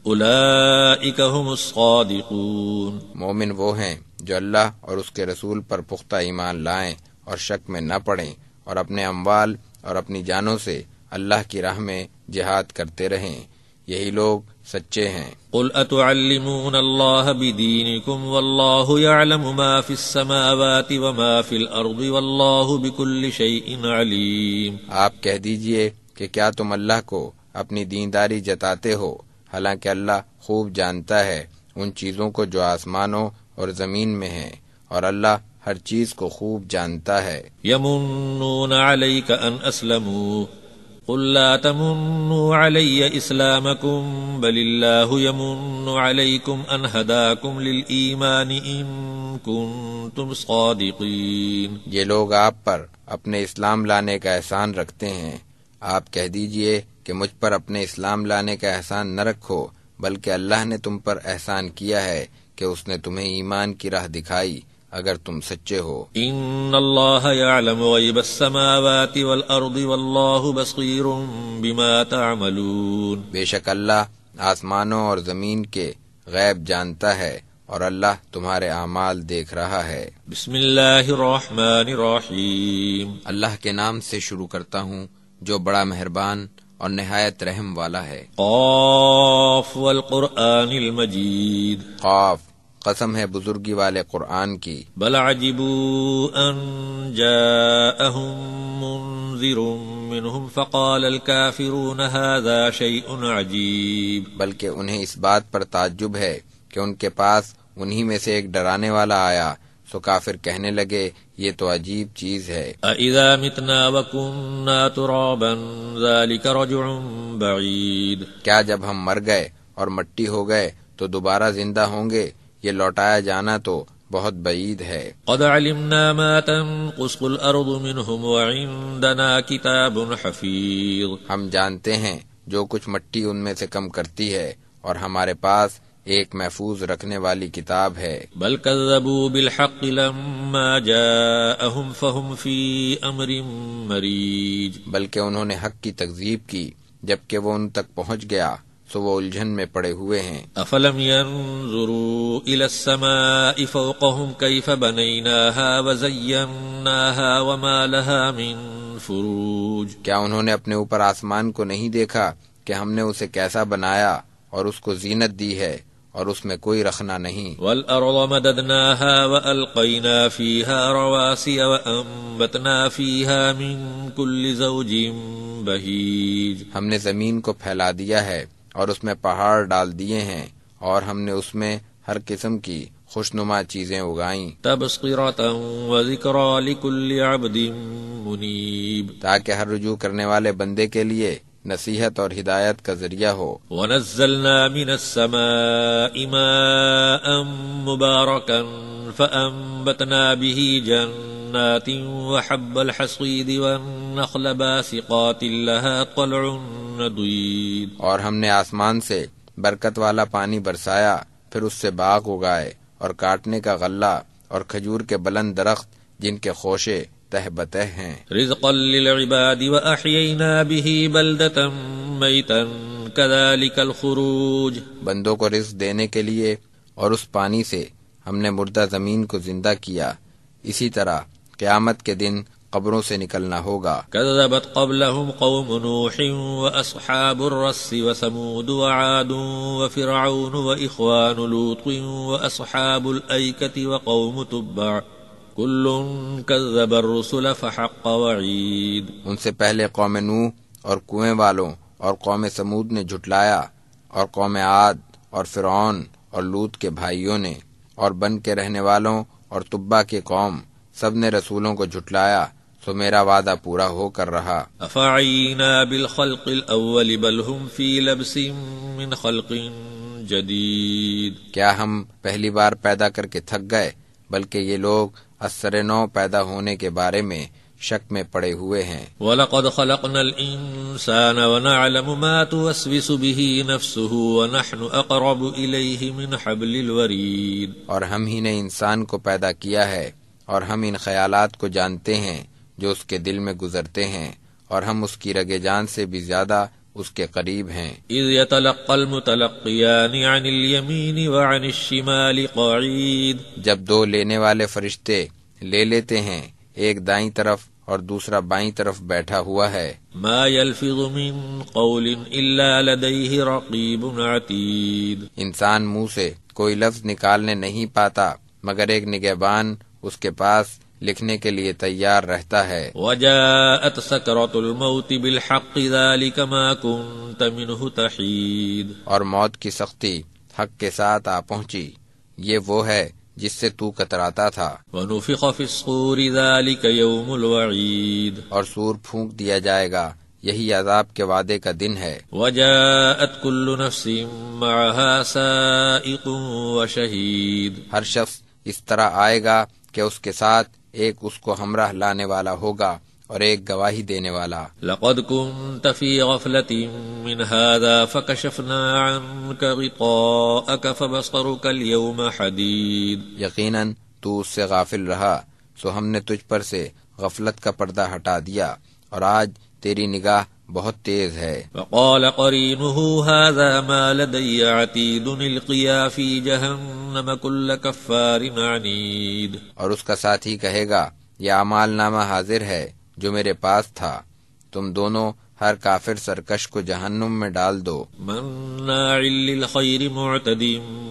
أولئك هم الصادقون۔
مومن وہ ہیں جو اللہ اور اس کے رسول پر پختہ ایمان لائیں اور شک میں نہ پڑیں، اور اپنے اموال اور اپنی جانوں سے اللہ کی راہ میں جہاد کرتے رہیں، یہی لوگ سچے ہیں۔
قل اتعلمون اللہ بدینکم واللہ یعلم ما فی السماوات وما فی الارض واللہ بکل شیء علیم۔
آپ کہہ دیجئے کہ کیا تم اللہ کو اپنی دینداری جتاتے ہو، حالانکہ اللہ خوب جانتا ہے ان چیزوں کو جو آسمانوں اور زمین میں ہیں، اور اللہ ہر چیز کو خوب جانتا ہے۔
یمنون علیک ان اسلموا قل لا تمنوا علی اسلامکم بل اللہ یمن علیکم ان ہداکم للایمان ان کنتم صادقین۔
یہ لوگ آپ پر اپنے اسلام لانے کا احسان رکھتے ہیں، آپ کہہ دیجئے کہ مجھ پر اپنے اسلام لانے کا احسان نہ رکھو، بلکہ اللہ نے تم پر احسان کیا ہے کہ اس نے تمہیں ایمان کی راہ دکھائی اگر تم سچے ہو۔
ان اللہ یعلم غیب السماوات والارض واللہ بصیر بما تعملون۔
بے شک اللہ آسمانوں اور زمین کے غیب جانتا ہے اور اللہ تمہارے اعمال دیکھ رہا ہے۔
بسم اللہ الرحمن الرحیم۔
اللہ کے نام سے شروع کرتا ہوں جو بڑا مہربان اور نہایت رحم والا ہے۔
قاف والقرآن المجید۔
قاف، قسم ہے بزرگی والے قرآن کی۔
بل عجبوا ان جاءهم منذر منهم فقال الكافرون هذا شيء عجیب۔
بلکہ انہیں اس بات پر تعجب ہے کہ ان کے پاس انہی میں سے ایک ڈرانے والا آیا، سو کافر کہنے لگے یہ تو عجیب چیز ہے۔
اَإِذَا مِتْنَا وَكُنَّا تُرَابًا ذَلِكَ رَجْعٌ بَعِيدٌ۔
کیا جب ہم مر گئے اور مٹی ہو گئے تو دوبارہ زندہ ہوں گے؟ یہ لوٹایا جانا تو بہت بعید ہے۔
قَدْ عَلِمْنَا مَا تَنقُصُ الْأَرْضُ مِنْهُمْ وَعِندَنَا كِتَابٌ حَفِيظٌ۔
ہم جانتے ہیں جو کچھ مٹی ان میں سے کم کرتی ہے، اور ہمارے پاس ایک محفوظ رکھنے والی کتاب ہے۔
بل كذبوا بالحق لما جاءهم فهم في امر مریج۔
بلکہ انہوں نے حق کی تکذیب کی جبکہ وہ ان تک پہنچ گیا، سو وہ الجھن میں پڑے ہوئے ہیں۔
افلم ينظروا الى السماء فوقهم كيف بنيناها وزيناها وما لها من فروج۔
کیا انہوں نے اپنے اوپر آسمان کو نہیں دیکھا کہ ہم نے اسے کیسا بنایا اور اس کو زینت دی ہے اور اس میں کوئی رخنا نہیں۔
والارض مددناها والقينا فيها رواسي وانبتنا فيها من كل زوج بهيج۔
ہم نے زمین کو پھیلا دیا ہے اور اس میں پہاڑ ڈال دیے ہیں، اور ہم نے اس میں ہر قسم کی خوشنما چیزیں اگائیں،
تبصرة وذكرى لكل عبد منيب،
تاکہ ہر رجوع کرنے والے بندے کے لیے نصیحت اور ہدایت کا ذریعہ ہو۔
ونزلنا من السماء ماء مباركا فأنبتنا به جنات وحب الحصيد والنخل باسقات لها طلع نضيد۔
اور ہم نے آسمان سے برکت والا پانی برسایا، پھر اس سے باغ اگائے اور کاٹنے کا غلہ اور کھجور کے بلند درخت جن کے خوشے تہ بتہ ہیں۔
رزقا للعباد وأحيينا به بلدة ميتا كذلك الخروج۔
بندوں کو رزق دینے کے لیے اور اس پانی سے ہم نے مردہ زمین کو زندہ کیا، اسی طرح قیامت کے دن قبروں سے نکلنا ہوگا۔
كذبت قبلهم قوم نوح وأصحاب الرس وثمود وعاد وفرعون وإخوان لوط وأصحاب الأيكة وقوم تبع كل كذب الرسل فحق وعید۔
ان سے پہلے قوم نوح اور کنویں والوں اور قوم سمود نے جھٹلایا، اور قوم عاد اور فرعون اور لوط کے بھائیوں نے، اور بن کے رہنے والوں اور تبع کے قوم سب نے رسولوں کو جھٹلایا، سو میرا وعدہ پورا ہو کر رہا۔
افعینا بالخلق الاول بل هم فی لبس من خلق جدید۔
کیا ہم پہلی بار پیدا کر کے تھک گئے، بلکہ یہ لوگ اثر نو پیدا ہونے کے بارے میں شک میں پڑے ہوئے ہیں۔
وَلَقَدْ خَلَقْنَا الْإِنسَانَ وَنَعْلَمُ مَا تُوَسْوِسُ بِهِ نَفْسُهُ وَنَحْنُ أَقْرَبُ إِلَيْهِ مِنْ حَبْلِ الْوَرِيدِ۔
اور ہم ہی نے انسان کو پیدا کیا ہے، اور ہم ان خیالات کو جانتے ہیں جو اس کے دل میں گزرتے ہیں، اور ہم اس کی رگ جان سے بھی زیادہ اس کے قریب ہیں۔
اذ يتلقى المتلقيان عن اليمين وعن الشمال قعيد۔
جب دو لینے والے فرشتے لے لیتے ہیں، ایک دائیں طرف اور دوسرا بائیں طرف بیٹھا ہوا ہے۔
ما يلفظ من قول الا لديه رقیب عتید۔
انسان منہ سے کوئی لفظ نکالنے نہیں پاتا مگر ایک نگہبان اس کے پاس لکھنے کے لیے تیار رہتا ہے۔
وجاءت سکرۃ الموت بالحق ذلك ما كنت منه تحید۔
اور موت کی سختی حق کے ساتھ آ پہنچی، یہ وہ ہے جس سے تو کتراتا تھا۔
ونفخ في الصور ذلك يوم الوعید۔
اور سور پھونک دیا جائے گا، یہی عذاب کے وعدے کا دن ہے۔
وجاءت كل نفس معها سائق وشهید۔
ہر شخص اس طرح آئے گا کہ اس کے ساتھ ایک اس کو ہمراہ لانے والا ہوگا اور ایک گواہی دینے والا۔
لقد كنت في غفلة من هذا فكشفنا عنك غطاءك فبصرك اليوم حديد۔
یقیناً تو اس سے غافل رہا، سو ہم نے تجھ پر سے غفلت کا پردہ ہٹا دیا اور آج تیری نگاہ بہت تیز ہے۔
وقال قرينه هذا ما لدي عتيد القيا في جهنم كل كفار عنيد۔
اور اس کا ساتھی کہے گا یہ اعمال نامہ حاضر ہے جو میرے پاس تھا، تم دونوں ہر کافر سرکش کو جہنم میں ڈال دو۔
مناع للخير معتد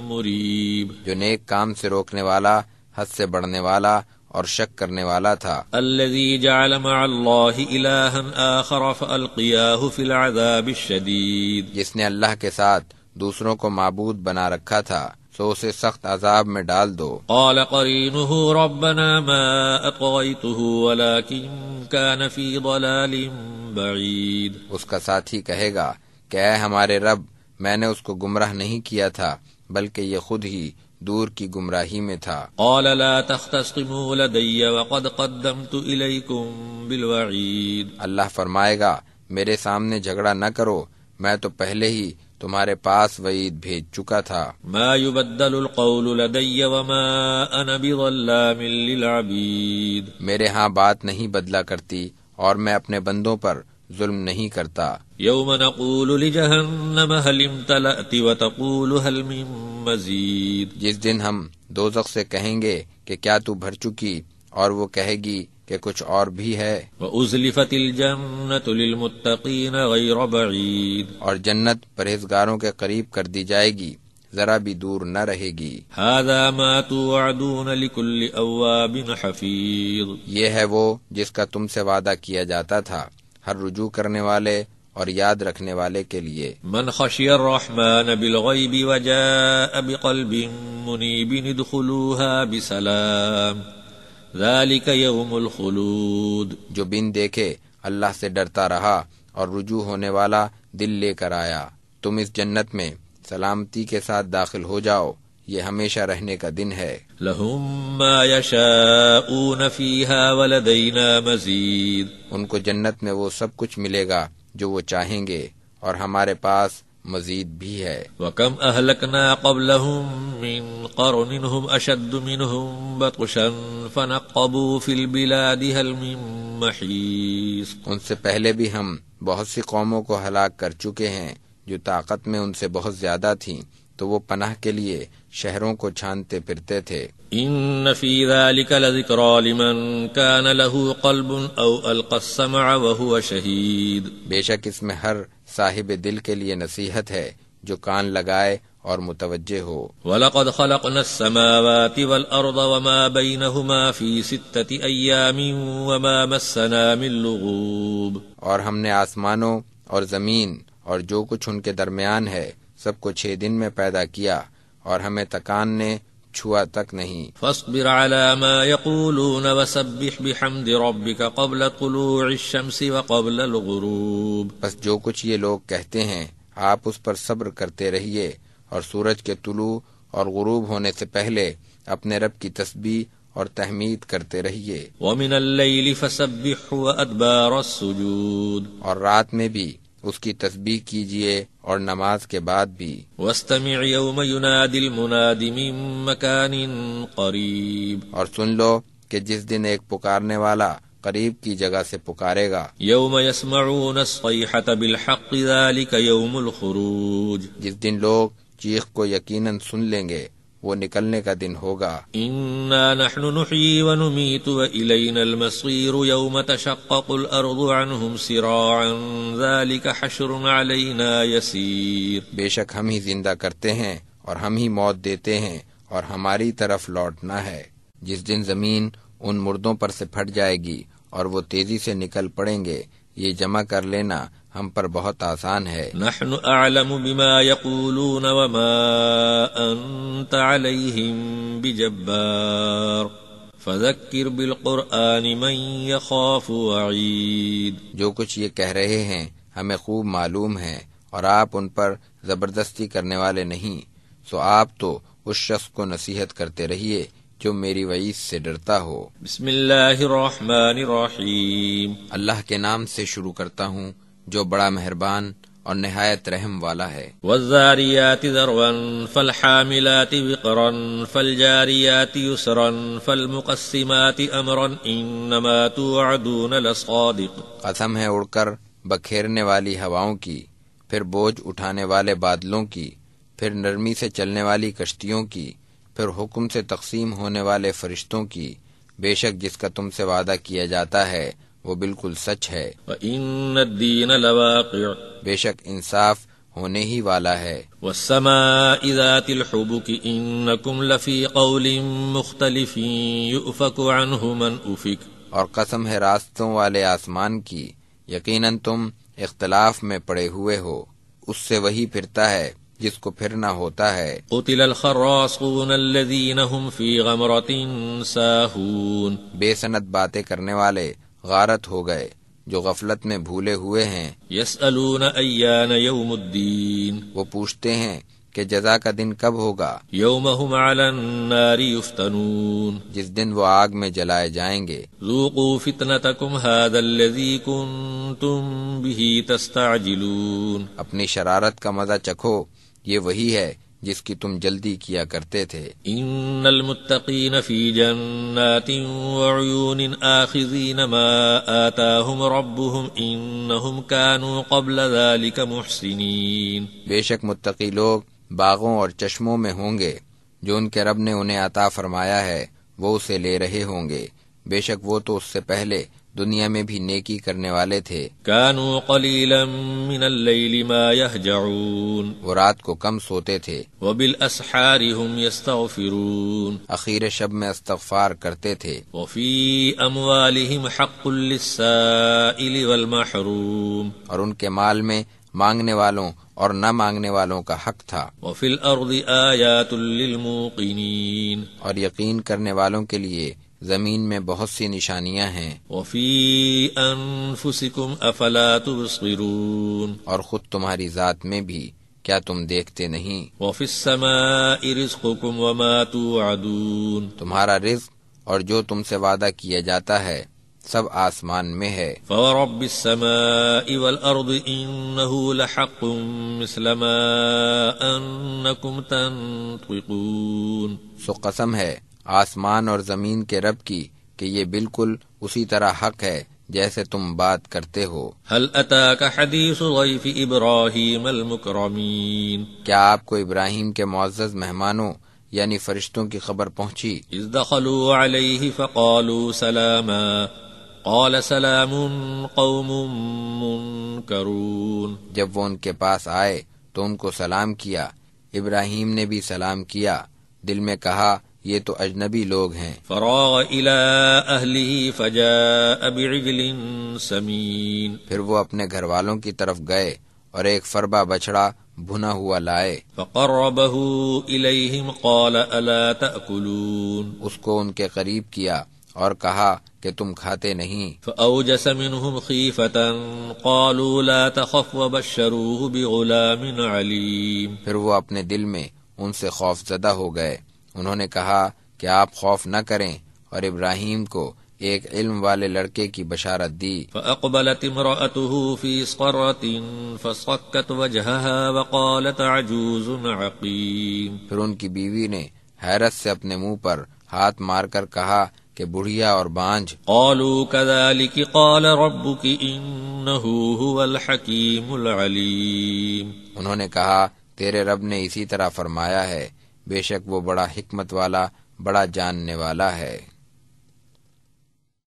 مریب۔
جو نیک کام سے روکنے والا، حد سے بڑھنے والا اور شک کرنے والا تھا۔
الذي جعل مع الله إلها آخر فألقياه في العذاب الشديد۔
جس نے اللہ کے ساتھ دوسروں کو معبود بنا رکھا تھا، سو اسے سخت عذاب میں ڈال دو۔
قال قرينه ربنا ما أطغيته ولكن كان في ضلال بعيد۔
اس کا ساتھی کہے گا کہ اے ہمارے رب، میں نے اس کو گمراہ نہیں کیا تھا بلکہ یہ خود ہی دور کی گمراہی میں تھا۔
قال لا تختصموا لدي وقد قدمت إليكم بالوعيد۔
اللہ فرمائے گا میرے سامنے جھگڑا نہ کرو، میں تو پہلے ہی تمہارے پاس وعید بھیج چکا تھا۔
ما يبدل القول لدي وما أنا بظلام للعبيد۔
میرے ہاں بات نہیں بدلا کرتی اور میں اپنے بندوں پر ظلم نہیں کرتا۔
يوم نقول لجهنم هل امتلأت وتقول هل من مزید۔
جس دن ہم دوزخ سے کہیں گے کہ کیا تو بھر چکی، اور وہ کہے گی کہ کچھ اور بھی ہے۔
وأزلفت الجنة للمتقين غير بعيد۔
اور جنت پرہیزگاروں کے قریب کر دی جائے گی، ذرا بھی دور نہ رہے گی۔
هذا ما توعدون لكل أواب حفيظ۔
یہ ہے وہ جس کا تم سے وعدہ کیا جاتا تھا ہر رجوع کرنے والے اور یاد رکھنے والے کے لیے۔
من خشی الرحمن بالغیب وجاء بقلب منیب ادخلوها بسلام ذلك یوم الخلود۔
جو بن دیکھے اللہ سے ڈرتا رہا اور رجوع ہونے والا دل لے کر آیا، تم اس جنت میں سلامتی کے ساتھ داخل ہو جاؤ، یہ ہمیشہ رہنے کا دن ہے۔
لهم ما يشاءون فيها ولدينا مزید۔
ان کو جنت میں وہ سب کچھ ملے گا جو وہ چاہیں گے، اور ہمارے پاس مزید بھی ہے۔
وَكَمْ أَهْلَكْنَا قَبْلَهُمْ مِنْ قَرْنٍ هُمْ أَشَدُّ مِنْهُمْ بَطْشًا فَنَقَّبُوا فِي الْبِلَادِ هَلْ مِنْ مَحِيصٍ۔
ان سے پہلے بھی ہم بہت سی قوموں کو ہلاک کر چکے ہیں جو طاقت میں ان سے بہت زیادہ تھیں، تو وہ پناہ کے لیے شہروں کو چھانتے پھرتے تھے۔
ان فی ذلک لذکری لمن کان له قلب او القى السمع وهو شہید۔
بے شک اس میں ہر صاحب دل کے لیے نصیحت ہے جو کان لگائے اور متوجہ ہو۔
وَلَقَدْ خَلَقْنَا السَّمَاوَاتِ وَالْأَرْضَ وَمَا بَيْنَهُمَا فِي 6 أَيَّامٍ وَمَا مَسَّنَا مِن لُغُوبٍ۔
اور ہم نے آسمانوں اور زمین اور جو کچھ ان کے درمیان ہے سب کو 6 دن میں پیدا کیا، اور ہمیں تکان نے چھوا تک نہیں۔
فاصبر على ما يقولون وسبح بحمد ربك قبل طلوع الشمس وقبل الغروب۔
بس جو کچھ یہ لوگ کہتے ہیں آپ اس پر صبر کرتے رہیے، اور سورج کے طلوع اور غروب ہونے سے پہلے اپنے رب کی تسبیح اور تحمید کرتے رہیے۔
ومن الليل فسبح وادبار السجود۔
اور رات میں بھی اس کی تسبیح کیجیے اور نماز کے بعد بھی۔
واستمع يوم ينادي المناد من مكان قريب۔
اور سن لو کہ جس دن ایک پکارنے والا قریب کی جگہ سے پکارے گا۔
يوم يسمعون الصيحة بالحق ذلك يوم الخروج۔
جس دن لوگ چیخ کو یقیناً سن لیں گے، وہ نکلنے کا دن ہوگا۔
انا نحن نحيي ونميت وإلينا المصير يوم تشقق الأرض عنهم سراعا ذلك حشر علينا يسير۔
بے شک ہم ہی زندہ کرتے ہیں اور ہم ہی موت دیتے ہیں اور ہماری طرف لوٹنا ہے۔ جس دن زمین ان مردوں پر سے پھٹ جائے گی اور وہ تیزی سے نکل پڑیں گے، یہ جمع کر لینا ہم پر بہت آسان ہے۔
نحن اعلم بما يقولون وما انت عليهم بجبار فذكر بالقرآن من يخاف وعید۔
جو کچھ یہ کہہ رہے ہیں ہمیں خوب معلوم ہے اور آپ ان پر زبردستی کرنے والے نہیں، سو آپ تو اس شخص کو نصیحت کرتے رہیے جو میری وعید سے ڈرتا ہو۔
بسم اللہ الرحمن الرحیم۔
اللہ کے نام سے شروع کرتا ہوں جو بڑا مہربان اور نہایت رحم والا ہے۔
والذاریات ذروا فالحاملات وقرا فالجاریات یسرا فالمقسمات امرا انما توعدون لصادق۔
قسم ہے اڑ کر بکھیرنے والی ہواؤں کی، پھر بوجھ اٹھانے والے بادلوں کی، پھر نرمی سے چلنے والی کشتیوں کی، پھر حکم سے تقسیم ہونے والے فرشتوں کی، بے شک جس کا تم سے وعدہ کیا جاتا ہے وہ بالکل سچ ہے۔
وَإِنَّ الدِّينَ لَوَاقِعٌ،
بے شک انصاف ہونے ہی والا ہے۔
وَالسَّمَاءِ ذَاتِ الْحُبُكِ إِنَّكُمْ لَفِي قَوْلٍ مُخْتَلِفٍ يُؤْفَكُ عَنْهُ مَنْ أُفِكَ۔ اور قسم ہے راستوں والے آسمان کی، یقیناً تم اختلاف میں پڑے ہوئے ہو، اس سے وہی پھرتا ہے جس کو پھرنا ہوتا ہے۔ قُتِلَ الْخَرَّاصُونَ الَّذِينَ هُمْ فِي غَمْرَةٍ سَاهُونَ۔
بے سند باتیں کرنے والے غارت ہو گئے جو غفلت میں بھولے ہوئے ہیں۔
يَسْأَلُونَ أَيَّانَ يَوْمُ الدِّينِ،
وہ پوچھتے ہیں کہ جزا کا دن کب ہوگا،
يَوْمَ هُمْ عَلَى النَّارِ يُفْتَنُونَ،
جس دن وہ آگ میں جلائے جائیں گے۔
ذُوقُوا فِتْنَتَكُمْ هَذَا الَّذِي كُنْتُمْ بِهِ تَسْتَعْجِلُونَ۔
اپنی شرارت کا مزہ چکھو، یہ وہی ہے جس کی تم جلدی کیا کرتے تھے۔
ان المتقین فی جنات وعیون آخذین ما آتاہم ربهم انہم کانوا قبل ذلک محسنین۔
بے شک متقی لوگ باغوں اور چشموں میں ہوں گے، جو ان کے رب نے انہیں عطا فرمایا ہے وہ اسے لے رہے ہوں گے، بے شک وہ تو اس سے پہلے دنیا میں بھی نیکی کرنے والے تھے۔
کانوا قلیلا من اللیل ما یہجعون،
وہ رات کو کم سوتے تھے،
وبالاسحار هم یستغفرون،
اخیر شب میں استغفار کرتے تھے۔
وفی اموالهم حق للسائل والمحروم،
اور ان کے مال میں مانگنے والوں اور نہ مانگنے والوں کا حق تھا۔
وفی الارض آیات للموقنین،
اور یقین کرنے والوں کے لیے زمین میں بہت سی نشانیاں ہیں۔
وفی انفسکم افلا تبصرون،
اور خود تمہاری ذات میں بھی کیا تم دیکھتے نہیں۔
وفی السماء رزقکم وما توعدون،
تمہارا رزق اور جو تم سے وعدہ کیا جاتا ہے سب آسمان میں ہے۔
فورب السماء والارض انه لحق مثل ما انکم تنطقون،
سو قسم ہے آسمان اور زمین کے رب کی کہ یہ بالکل اسی طرح حق ہے جیسے تم بات کرتے ہو۔
هل اتاک حدیث ضیف ابراہیم المکرمین،
کیا آپ کو ابراہیم کے معزز مہمانوں یعنی فرشتوں کی خبر پہنچی؟
اذ دخلوا علیہ فقالوا سلاما قال سلام قوم منکرون،
جب وہ ان کے پاس آئے تو ان کو سلام کیا، ابراہیم نے بھی سلام کیا، دل میں کہا یہ تو اجنبی لوگ ہیں۔
فراغ الى اہلہ فجاء بعجل سمین،
پھر وہ اپنے گھر والوں کی طرف گئے اور ایک فربا بچڑا بھنا ہوا لائے۔
فقربہ الیہم قال الا تأکلون،
اس کو ان کے قریب کیا اور کہا کہ تم کھاتے نہیں۔
فأوجس منهم خیفة قالوا لا تخف وبشروه بغلام علیم،
پھر وہ اپنے دل میں ان سے خوف زدہ ہو گئے، انہوں نے کہا کہ آپ خوف نہ کریں اور ابراہیم کو ایک علم والے لڑکے کی بشارت دی۔
فأقبلت امرأته في صرة فصكت وجهها وقالت عجوز عقیم،
پھر ان کی بیوی نے حیرت سے اپنے منہ پر ہاتھ مار کر کہا کہ بڑھیا اور بانجھ۔
قالوا كذلك قال ربك انه هو الحكيم العليم،
انہوں نے کہا تیرے رب نے اسی طرح فرمایا ہے، بے شک وہ بڑا حکمت والا، بڑا جاننے والا ہے۔